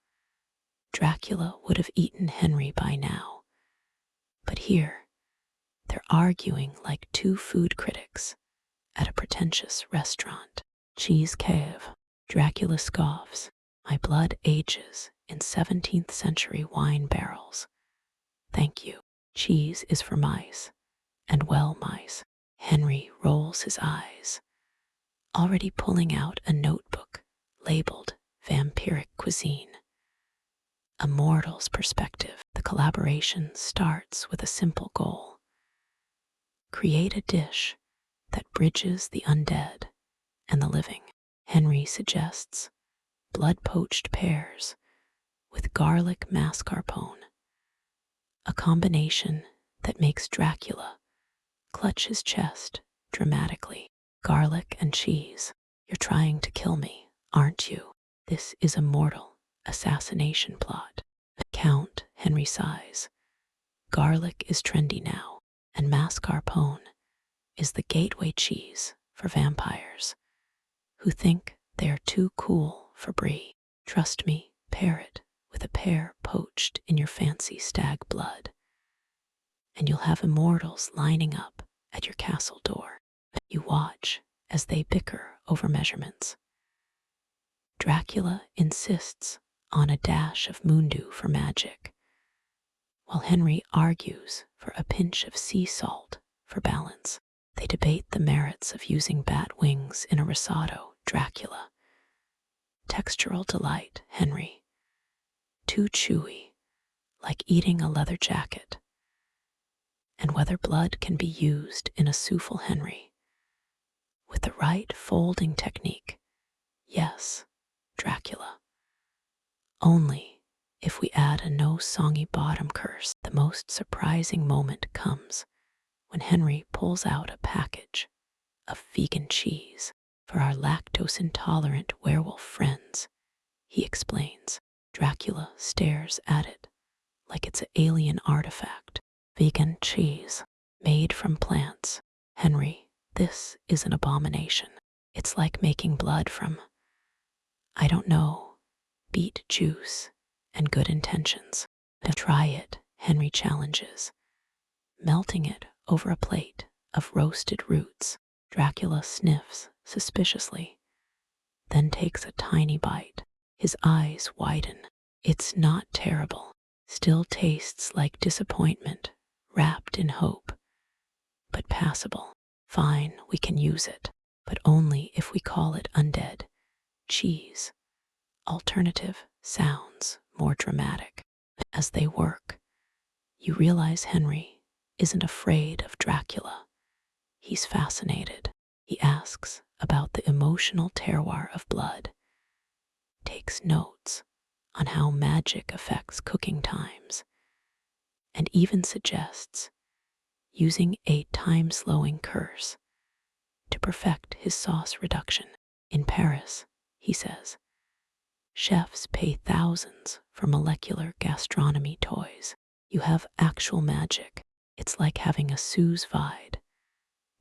Dracula would have eaten Henry by now, but here they're arguing like two food critics at a pretentious restaurant. "Cheese cave," Dracula scoffs. "My blood ages in 17th century wine barrels. Thank you. Cheese is for mice, and well mice." Henry rolls his eyes, already pulling out a notebook labeled Vampiric Cuisine. A mortal's perspective. The collaboration starts with a simple goal: create a dish that bridges the undead and the living. Henry suggests blood-poached pears with garlic mascarpone, a combination that makes Dracula clutch his chest dramatically. "Garlic and cheese. You're trying to kill me, aren't you? This is a mortal assassination plot." "Count," Henry sighs. "Garlic is trendy now, and mascarpone is the gateway cheese for vampires who think they are too cool for brie. Trust me, pair it with a pear poached in your fancy stag blood, and you'll have immortals lining up at your castle door." You watch as they bicker over measurements. Dracula insists on a dash of moondew for magic, while Henry argues for a pinch of sea salt for balance. They debate the merits of using bat wings in a risotto. Dracula: "Textural delight, Henry. Too chewy, like eating a leather jacket." And whether blood can be used in a souffle. Henry: "With the right folding technique, yes, Dracula. Only if we add a no songy bottom curse." The most surprising moment comes when Henry pulls out a package of vegan cheese. "For our lactose-intolerant werewolf friends," he explains. Dracula stares at it like it's an alien artifact. "Vegan cheese, made from plants. Henry, this is an abomination. It's like making blood from, I don't know, beet juice and good intentions." "Try it," Henry challenges, melting it over a plate of roasted roots. Dracula sniffs suspiciously, then takes a tiny bite. His eyes widen. "It's not terrible. Still tastes like disappointment wrapped in hope, but passable. Fine, we can use it, but only if we call it undead cheese. Alternative sounds more dramatic. As they work, you realize Henry isn't afraid of Dracula. He's fascinated. He asks about the emotional terroir of blood, takes notes on how magic affects cooking times, and even suggests using a time-slowing curse to perfect his sauce reduction. In Paris, he says, chefs pay thousands for molecular gastronomy toys. You have actual magic. It's like having a sous vide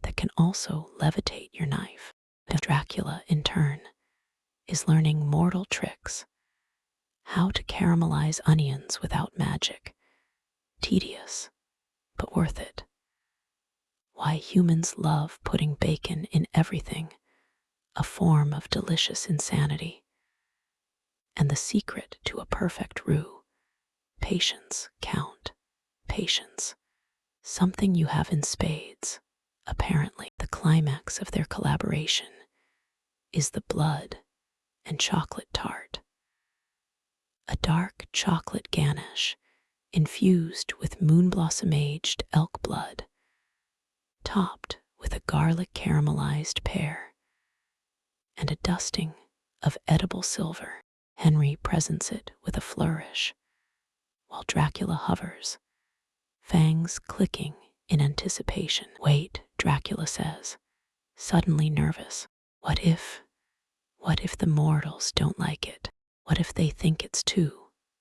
that can also levitate your knife. Dracula, in turn, is learning mortal tricks. How to caramelize onions without magic. Tedious, but worth it. Why humans love putting bacon in everything, a form of delicious insanity. And the secret to a perfect roux. Patience, Count, patience. Something you have in spades. Apparently, the climax of their collaboration is the blood and chocolate tart. A dark chocolate ganache infused with moonblossom-aged elk blood, topped with a garlic caramelized pear, and a dusting of edible silver. Henry presents it with a flourish, while Dracula hovers, fangs clicking in anticipation. Wait, Dracula says, suddenly nervous. What if the mortals don't like it? What if they think it's too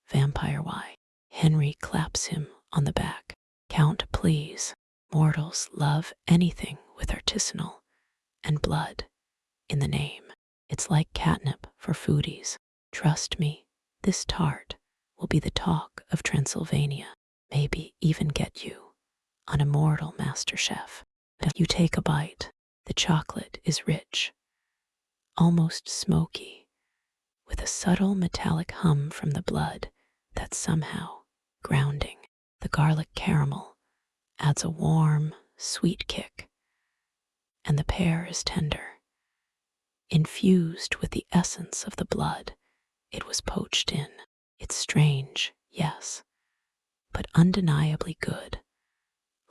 vampire-y? Henry claps him on the back. Count, please. Mortals love anything with artisanal and blood in the name. It's like catnip for foodies. Trust me, this tart will be the talk of Transylvania. Maybe even get you on Immortal MasterChef. You take a bite. The chocolate is rich, almost smoky, with a subtle metallic hum from the blood that's somehow grounding. The garlic caramel adds a warm, sweet kick, and the pear is tender, infused with the essence of the blood it was poached in. It's strange, yes, but undeniably good,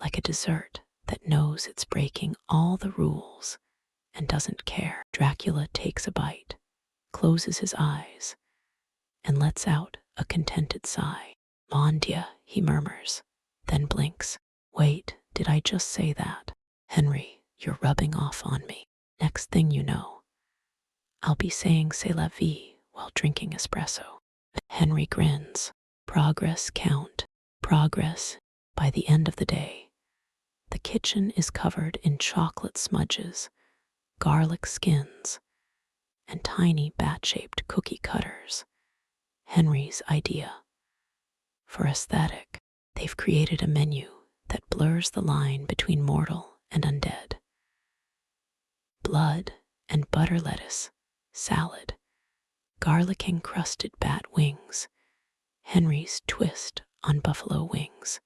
like a dessert that knows it's breaking all the rules and doesn't care. Dracula takes a bite, closes his eyes, and lets out a contented sigh. Mon Dieu, he murmurs, then blinks. Wait, did I just say that? Henry, you're rubbing off on me. Next thing you know, I'll be saying c'est la vie while drinking espresso. Henry grins. Progress, Count, progress. By the end of the day, the kitchen is covered in chocolate smudges, garlic skins, and tiny bat-shaped cookie cutters. Henry's idea. For aesthetic, they've created a menu that blurs the line between mortal and undead. Blood and butter lettuce, salad, garlic-encrusted bat wings, Henry's twist on buffalo wings,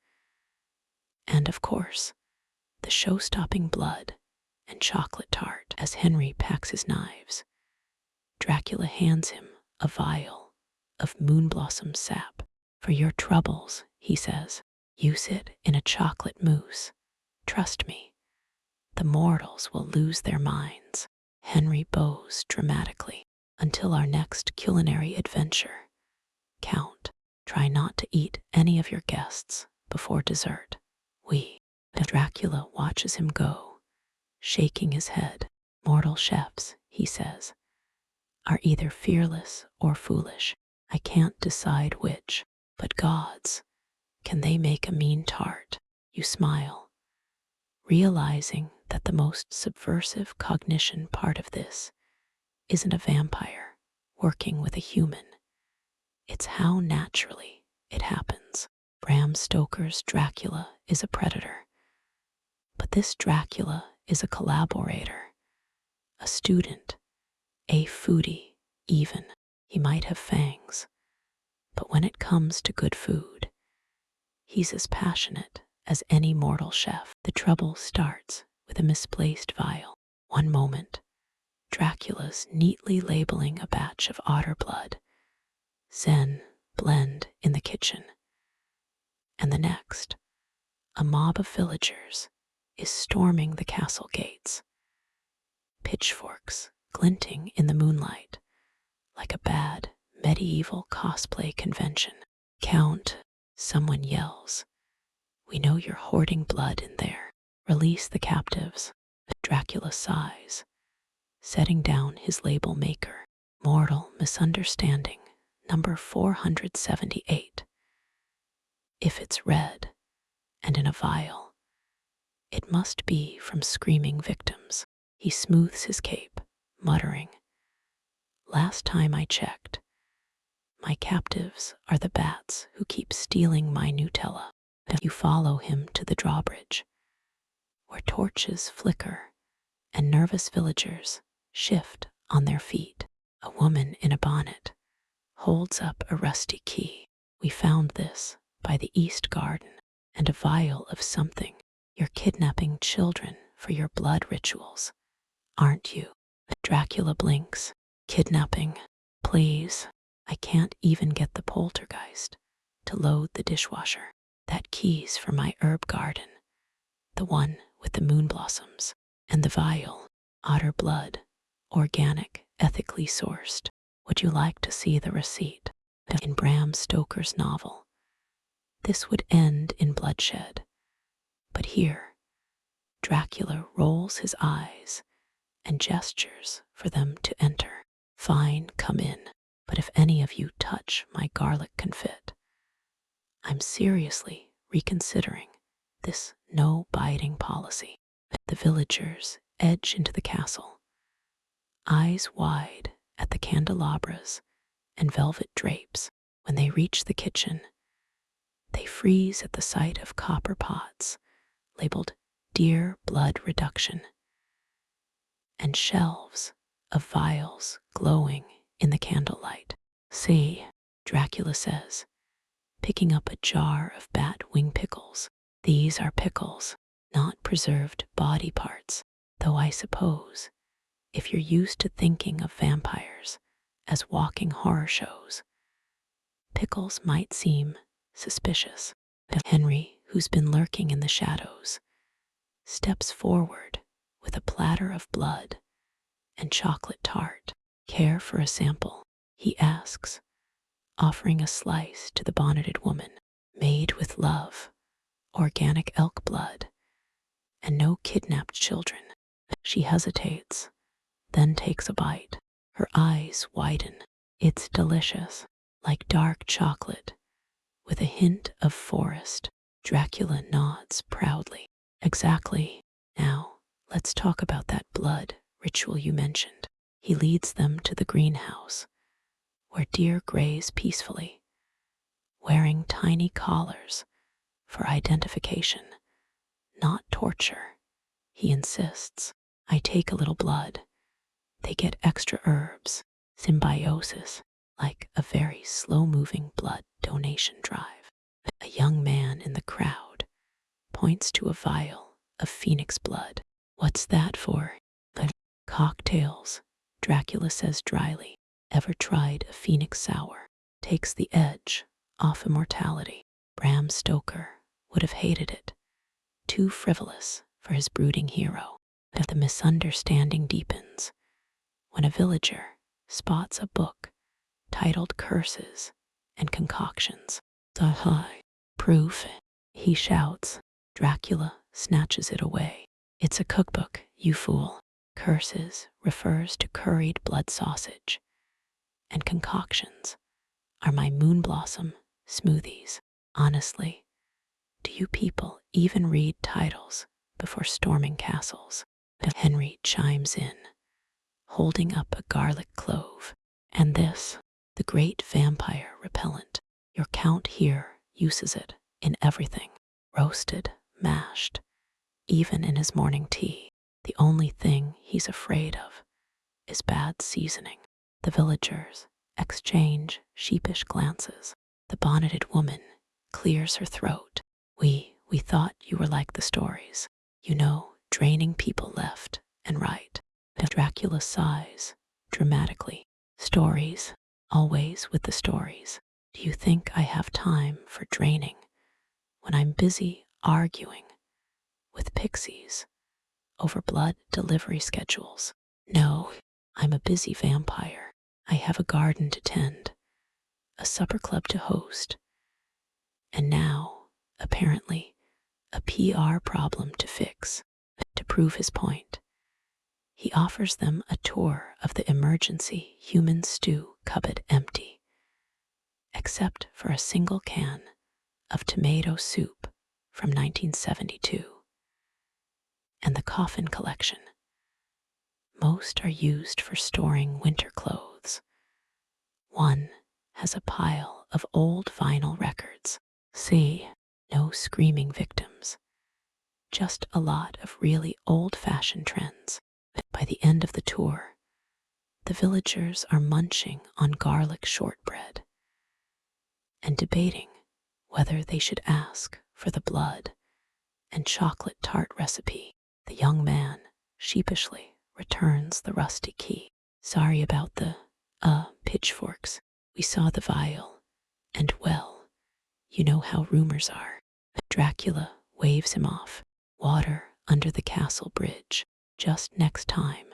and of course, the show-stopping blood and chocolate tart. As Henry packs his knives, Dracula hands him a vial of moonblossom sap. For your troubles, he says, use it in a chocolate mousse. Trust me, the mortals will lose their minds. Henry bows dramatically. Until our next culinary adventure, Count, try not to eat any of your guests before dessert. Dracula watches him go, shaking his head. Mortal chefs, he says, are either fearless or foolish. I can't decide which, but gods, can they make a mean tart? You smile, realizing that the most subversive cognition part of this isn't a vampire working with a human. It's how naturally it happens. Bram Stoker's Dracula is a predator, but this Dracula is a collaborator, a student, a foodie even. He might have fangs, but when it comes to good food, he's as passionate as any mortal chef. The trouble starts with a misplaced vial. One moment, Dracula's neatly labeling a batch of otter blood, Zen blend in the kitchen, and the next, a mob of villagers is storming the castle gates, pitchforks glinting in the moonlight like a bad medieval cosplay convention. Count, someone yells. We know you're hoarding blood in there. Release the captives. Dracula sighs, setting down his label maker. Mortal misunderstanding, number 478. If it's red and in a vial, it must be from screaming victims. He smooths his cape, muttering, Last time I checked, my captives are the bats who keep stealing my Nutella. You follow him to the drawbridge, where torches flicker and nervous villagers shift on their feet. A woman in a bonnet holds up a rusty key. We found this by the East Garden, and a vial of something. You're kidnapping children for your blood rituals, aren't you? Dracula blinks. Kidnapping, please. I can't even get the poltergeist to load the dishwasher. That key's for my herb garden, the one with the moon blossoms, and the vial, otter blood, organic, ethically sourced. Would you like to see the receipt? In Bram Stoker's novel, this would end in bloodshed. But here, Dracula rolls his eyes and gestures for them to enter. Fine, come in, but if any of you touch my garlic confit, I'm seriously reconsidering this no-biting policy. The villagers edge into the castle, eyes wide at the candelabras and velvet drapes. When they reach the kitchen, they freeze at the sight of copper pots labeled Dear Blood Reduction and shelves of vials glowing in the candlelight. See, Dracula says, picking up a jar of bat wing pickles. These are pickles, not preserved body parts, though I suppose, if you're used to thinking of vampires as walking horror shows, pickles might seem suspicious. Henry, who's been lurking in the shadows, steps forward with a platter of blood and chocolate tart. Care for a sample? He asks, offering a slice to the bonneted woman. Made with love, organic elk blood, and no kidnapped children. She hesitates, then takes a bite. Her eyes widen. It's delicious, like dark chocolate, with a hint of forest. Dracula nods proudly. Exactly. Now, let's talk about that blood ritual you mentioned. He leads them to the greenhouse, where deer graze peacefully, wearing tiny collars for identification, not torture. He insists. I take a little blood. They get extra herbs, symbiosis, like a very slow-moving blood donation drive. A young man in the crowd points to a vial of phoenix blood. What's that for? Cocktails, Dracula says dryly. Ever tried a phoenix sour? Takes the edge off immortality. Bram Stoker would have hated it. Too frivolous for his brooding hero. The misunderstanding deepens when a villager spots a book titled Curses and Concoctions. High proof, he shouts. Dracula snatches it away. It's a cookbook, you fool. Curses refers to curried blood sausage, and concoctions are my moon blossom smoothies. Honestly, do you people even read titles before storming castles? Henry chimes in, holding up a garlic clove. And this, the great vampire repellent. Your count here uses it in everything. Roasted, mashed, even in his morning tea. The only thing he's afraid of is bad seasoning. The villagers exchange sheepish glances. The bonneted woman clears her throat. We We thought you were like the stories, you know, draining people left and right. Dracula sighs dramatically. Stories, always with the stories. Do you think I have time for draining when I'm busy arguing with pixies over blood delivery schedules? No, I'm a busy vampire. I have a garden to tend, a supper club to host, and now, apparently, a PR problem to fix. To prove his point, he offers them a tour of the emergency human stew cupboard empty, except for a single can of tomato soup from 1972, and the coffin collection. Most are used for storing winter clothes. One has a pile of old vinyl records. See, no screaming victims, just a lot of really old-fashioned trends. By the end of the tour, the villagers are munching on garlic shortbread and debating whether they should ask for the blood and chocolate tart recipe. The young man sheepishly returns the rusty key. Sorry about the, pitchforks. We saw the vial, and well, you know how rumors are. Dracula waves him off. Water under the castle bridge. Just next time,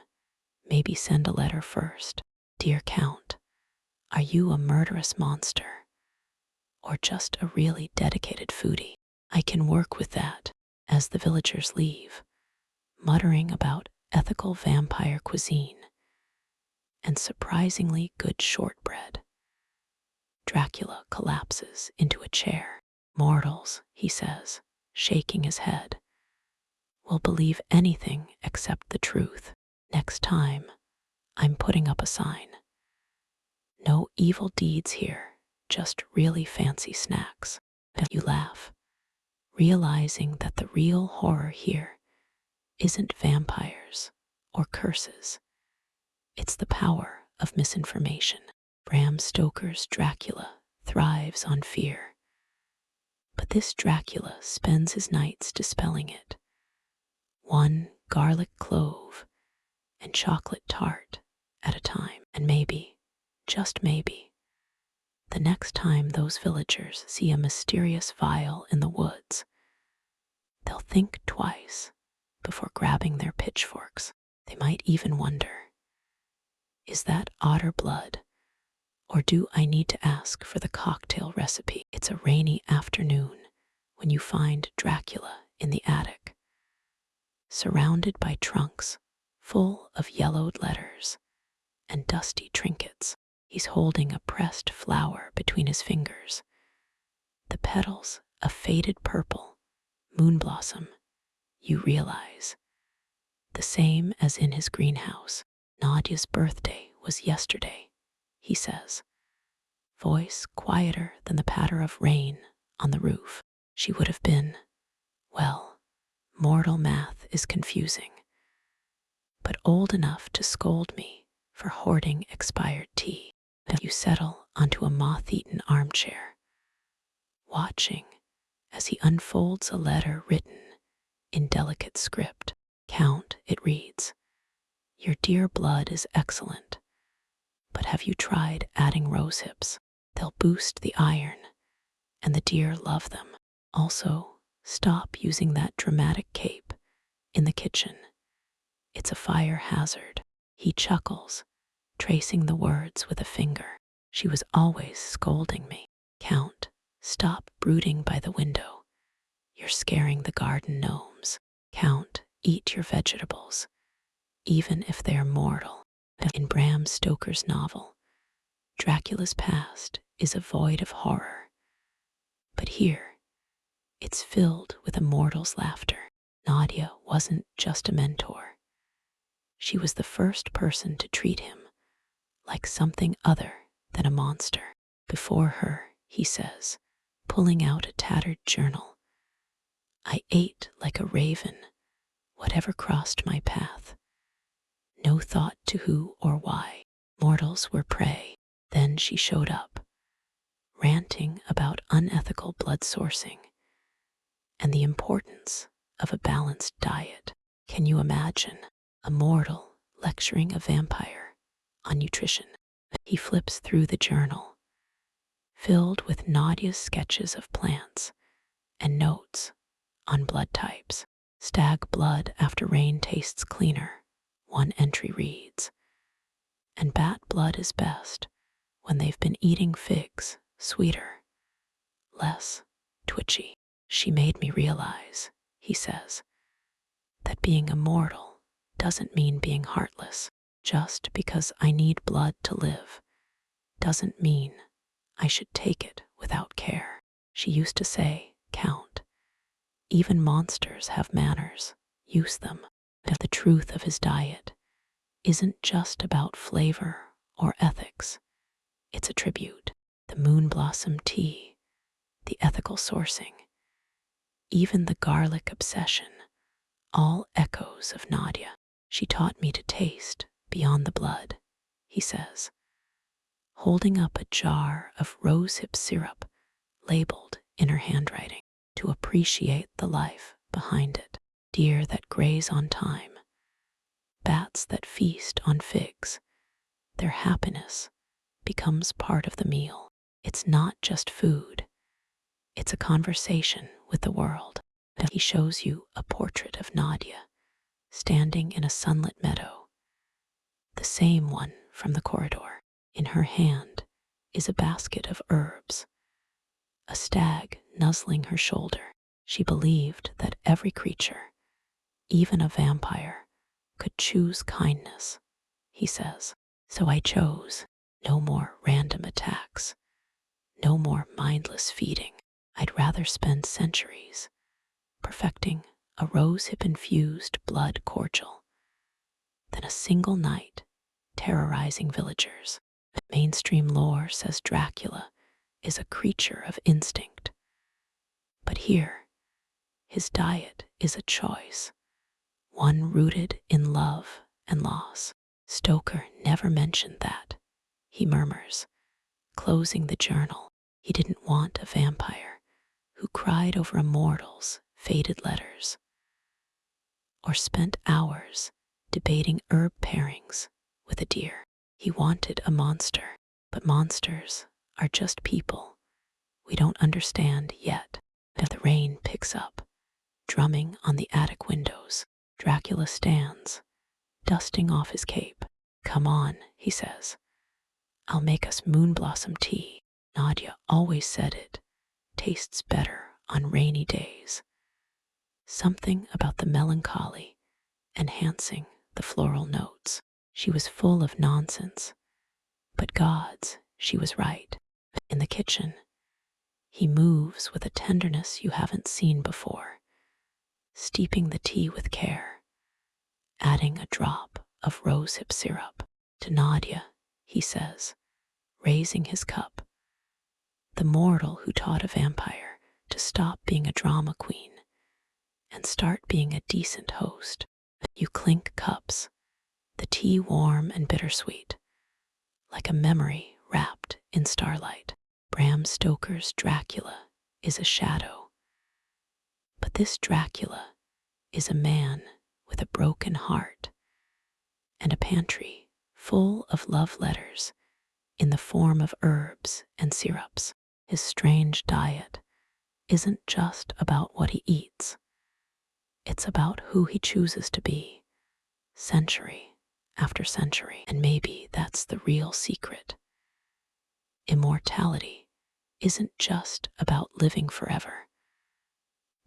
maybe send a letter first. Dear Count, are you a murderous monster? Or just a really dedicated foodie? I can work with that. As the villagers leave, muttering about ethical vampire cuisine and surprisingly good shortbread, Dracula collapses into a chair. Mortals, he says, shaking his head, will believe anything except the truth. Next time, I'm putting up a sign. No evil deeds here, just really fancy snacks. You laugh, realizing that the real horror here isn't vampires or curses. It's the power of misinformation. Bram Stoker's Dracula thrives on fear. But this Dracula spends his nights dispelling it. One garlic clove and chocolate tart at a time. And maybe, just maybe, the next time those villagers see a mysterious vial in the woods, they'll think twice before grabbing their pitchforks. They might even wonder, is that otter blood? Or do I need to ask for the cocktail recipe? It's a rainy afternoon when you find Dracula in the attic, surrounded by trunks full of yellowed letters and dusty trinkets. He's holding a pressed flower between his fingers, the petals a faded purple moon blossom, you realize. The same as in his greenhouse. Nadia's birthday was yesterday, he says, voice quieter than the patter of rain on the roof. She would have been, well, mortal math is confusing, but old enough to scold me for hoarding expired tea. You settle onto a moth-eaten armchair, watching as he unfolds a letter written in delicate script. Count, it reads, your dear blood is excellent, but have you tried adding rose hips? They'll boost the iron, and the deer love them. Also, stop using that dramatic cape in the kitchen. It's a fire hazard. He chuckles, tracing the words with a finger. She was always scolding me. Count, stop brooding by the window. You're scaring the garden gnomes. Count, eat your vegetables, even if they're mortal. In Bram Stoker's novel, Dracula's past is a void of horror. But here, it's filled with a mortal's laughter. Nadia wasn't just a mentor. She was the first person to treat him like something other than a monster. Before her, he says, pulling out a tattered journal, I ate like a raven, whatever crossed my path. No thought to who or why. Mortals were prey. Then she showed up, ranting about unethical blood sourcing and the importance of a balanced diet. Can you imagine a mortal lecturing a vampire on nutrition? He flips through the journal, filled with Nadia's sketches of plants and notes on blood types. Stag blood after rain tastes cleaner, one entry reads, and bat blood is best when they've been eating figs, sweeter, less twitchy. She made me realize, he says, that being immortal doesn't mean being heartless. Just because I need blood to live doesn't mean I should take it without care. She used to say, Count, even monsters have manners, use them. That the truth of his diet isn't just about flavor or ethics. It's a tribute. The moon blossom tea, the ethical sourcing, even the garlic obsession, all echoes of Nadia. She taught me to taste beyond the blood, he says, holding up a jar of rosehip syrup labeled in her handwriting, to appreciate the life behind it. Deer that graze on thyme, bats that feast on figs, their happiness becomes part of the meal. It's not just food, it's a conversation with the world. He shows you a portrait of Nadia standing in a sunlit meadow, the same one from the corridor. In her hand is a basket of herbs, a stag nuzzling her shoulder. She believed that every creature, even a vampire, could choose kindness, he says. So I chose. No more random attacks, no more mindless feeding. I'd rather spend centuries perfecting a rosehip-infused blood cordial than a single night terrorizing villagers. Mainstream lore says Dracula is a creature of instinct, but here, his diet is a choice, one rooted in love and loss. Stoker never mentioned that, he murmurs, closing the journal. He didn't want a vampire who cried over a mortal's faded letters, or spent hours debating herb pairings with a deer. He wanted a monster, but monsters are just people we don't understand yet. As the rain picks up, drumming on the attic windows, Dracula stands, dusting off his cape. Come on, he says. I'll make us moon blossom tea. Nadia always said it tastes better on rainy days. Something about the melancholy enhancing the floral notes. She was full of nonsense, but gods, she was right. In the kitchen, he moves with a tenderness you haven't seen before, steeping the tea with care, adding a drop of rosehip syrup. To Nadia, he says, raising his cup, the mortal who taught a vampire to stop being a drama queen and start being a decent host. You clink cups, the tea warm and bittersweet, like a memory wrapped in starlight. Bram Stoker's Dracula is a shadow, but this Dracula is a man with a broken heart and a pantry full of love letters in the form of herbs and syrups. His strange diet isn't just about what he eats. It's about who he chooses to be, century after century. And maybe that's the real secret. Immortality isn't just about living forever,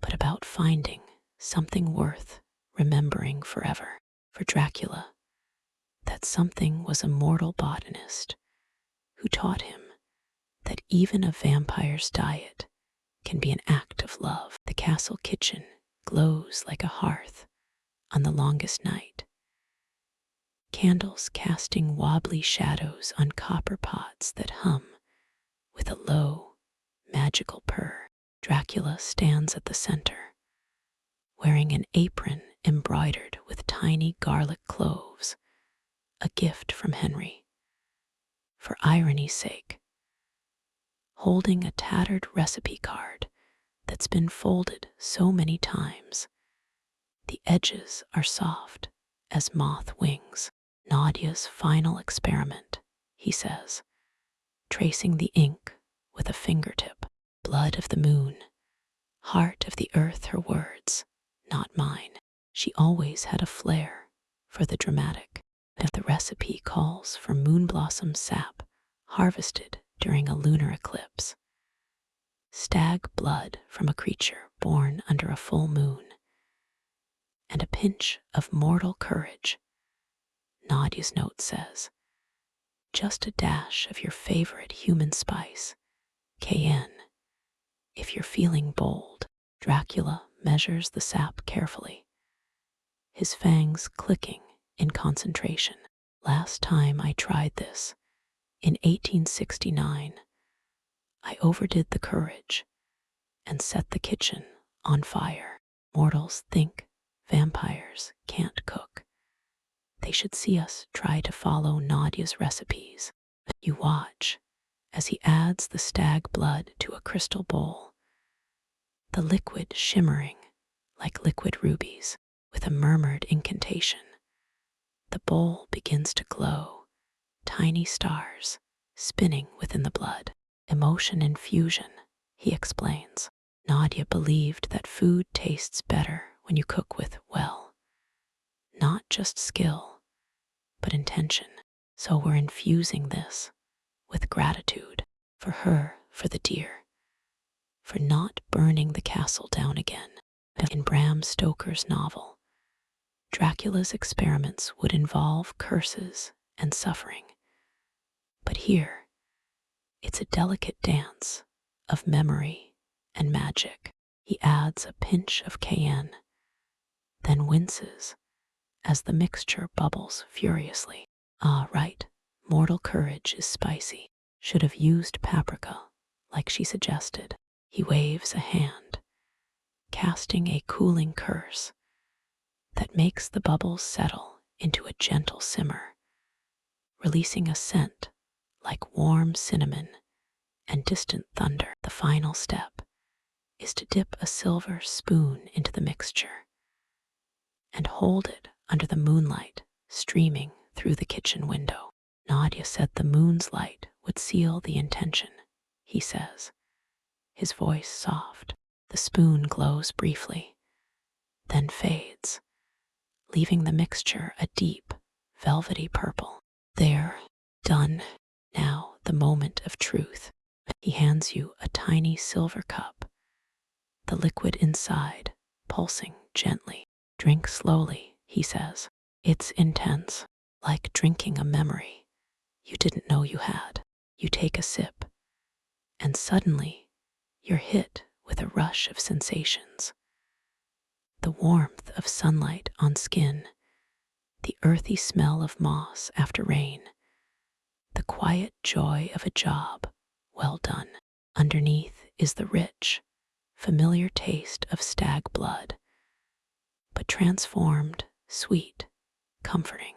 but about finding something worth remembering forever. For Dracula, that something was a mortal botanist who taught him that even a vampire's diet can be an act of love. The castle kitchen glows like a hearth on the longest night, candles casting wobbly shadows on copper pots that hum with a low, magical purr. Dracula stands at the center, wearing an apron embroidered with tiny garlic cloves, a gift from Henry. For irony's sake, holding a tattered recipe card that's been folded so many times. The edges are soft as moth wings. Nadia's final experiment, he says, tracing the ink with a fingertip. Blood of the moon, heart of the earth, her words, not mine. She always had a flair for the dramatic. The recipe calls for moon blossom sap harvested during a lunar eclipse, stag blood from a creature born under a full moon, and a pinch of mortal courage. Nadia's note says, just a dash of your favorite human spice, cayenne. If you're feeling bold, Dracula measures the sap carefully, his fangs clicking in concentration. Last time I tried this, in 1869, I overdid the courage and set the kitchen on fire. Mortals think vampires can't cook. They should see us try to follow Nadia's recipes. You watch as he adds the stag blood to a crystal bowl, the liquid shimmering like liquid rubies. With a murmured incantation, the bowl begins to glow, tiny stars spinning within the blood. Emotion infusion, he explains. Nadia believed that food tastes better when you cook with, well, not just skill, but intention. So we're infusing this with gratitude for her, for the deer, for not burning the castle down again. In Bram Stoker's novel, Dracula's experiments would involve curses and suffering. But here, it's a delicate dance of memory and magic. He adds a pinch of cayenne, then winces as the mixture bubbles furiously. Ah, right, mortal courage is spicy. Should have used paprika, like she suggested. He waves a hand, casting a cooling curse that makes the bubbles settle into a gentle simmer, releasing a scent like warm cinnamon and distant thunder. The final step is to dip a silver spoon into the mixture and hold it under the moonlight streaming through the kitchen window. Nadia said the moon's light would seal the intention, he says, his voice soft. The spoon glows briefly, then fades, leaving the mixture a deep, velvety purple. There, done. Now the moment of truth. He hands you a tiny silver cup, the liquid inside pulsing gently. Drink slowly, he says. It's intense, like drinking a memory you didn't know you had. You take a sip, and suddenly you're hit with a rush of sensations. The warmth of sunlight on skin, the earthy smell of moss after rain, the quiet joy of a job well done. Underneath is the rich, familiar taste of stag blood, but transformed, sweet, comforting,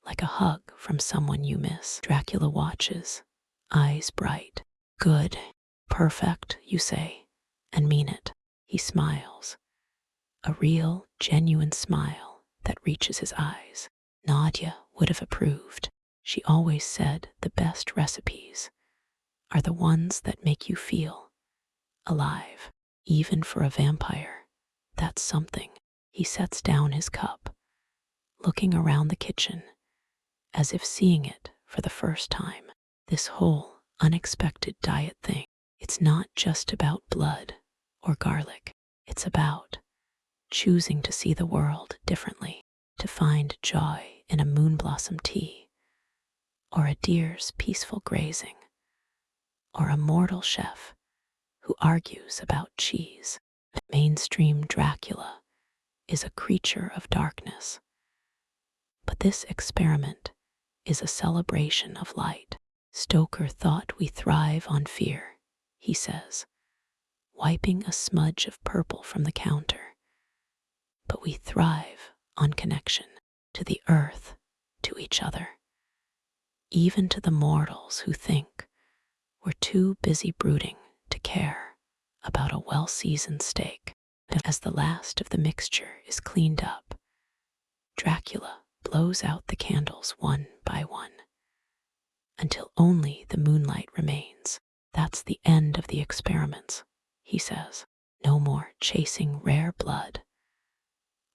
like a hug from someone you miss. Dracula watches, eyes bright. Good, perfect, you say, and mean it. He smiles, a real, genuine smile that reaches his eyes. Nadia would have approved. She always said the best recipes are the ones that make you feel alive. Even for a vampire, that's something. He sets down his cup, looking around the kitchen as if seeing it for the first time. This whole unexpected diet thing, it's not just about blood or garlic. It's about choosing to see the world differently, to find joy in a moonblossom tea, or a deer's peaceful grazing, or a mortal chef who argues about cheese. Mainstream Dracula is a creature of darkness, but this experiment is a celebration of light. Stoker thought we thrive on fear, he says, wiping a smudge of purple from the counter. But we thrive on connection, to the earth, to each other, even to the mortals who think we're too busy brooding to care about a well-seasoned steak. As the last of the mixture is cleaned up, Dracula blows out the candles one by one until only the moonlight remains. That's the end of the experiments, he says. No more chasing rare blood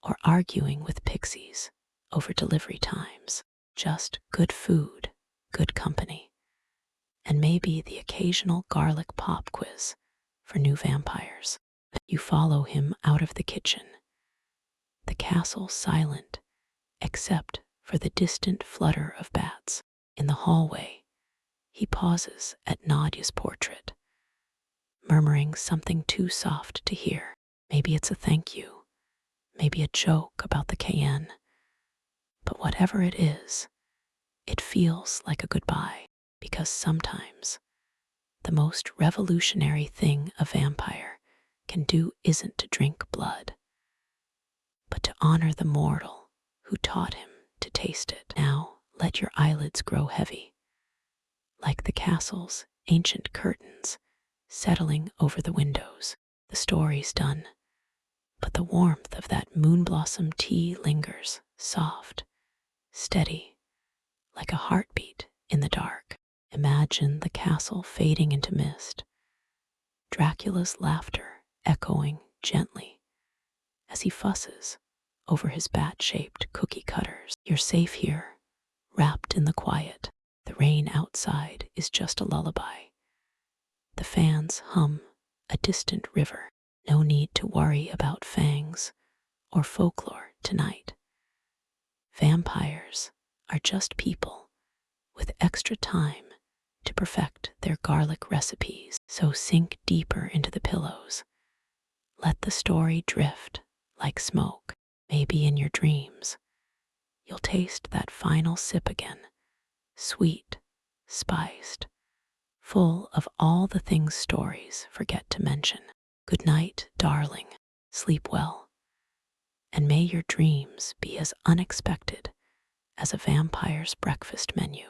or arguing with pixies over delivery times. Just good food, good company, and maybe the occasional garlic pop quiz for new vampires. You follow him out of the kitchen, the castle silent except for the distant flutter of bats. In the hallway, he pauses at Nadia's portrait, murmuring something too soft to hear. Maybe it's a thank you, maybe a joke about the cayenne, but whatever it is, it feels like a goodbye, because sometimes the most revolutionary thing a vampire can do isn't to drink blood, but to honor the mortal who taught him to taste it. Now let your eyelids grow heavy, like the castle's ancient curtains settling over the windows. The story's done, but the warmth of that moonblossom tea lingers, soft, steady, like a heartbeat in the dark. Imagine the castle fading into mist, Dracula's laughter echoing gently as he fusses over his bat-shaped cookie cutters. You're safe here, wrapped in the quiet. The rain outside is just a lullaby. The fans hum a distant river. No need to worry about fangs or folklore tonight. Vampires are just people with extra time to perfect their garlic recipes. So sink deeper into the pillows. Let the story drift like smoke. Maybe in your dreams, you'll taste that final sip again, sweet, spiced, full of all the things stories forget to mention. Good night, darling. Sleep well, and may your dreams be as unexpected as a vampire's breakfast menu.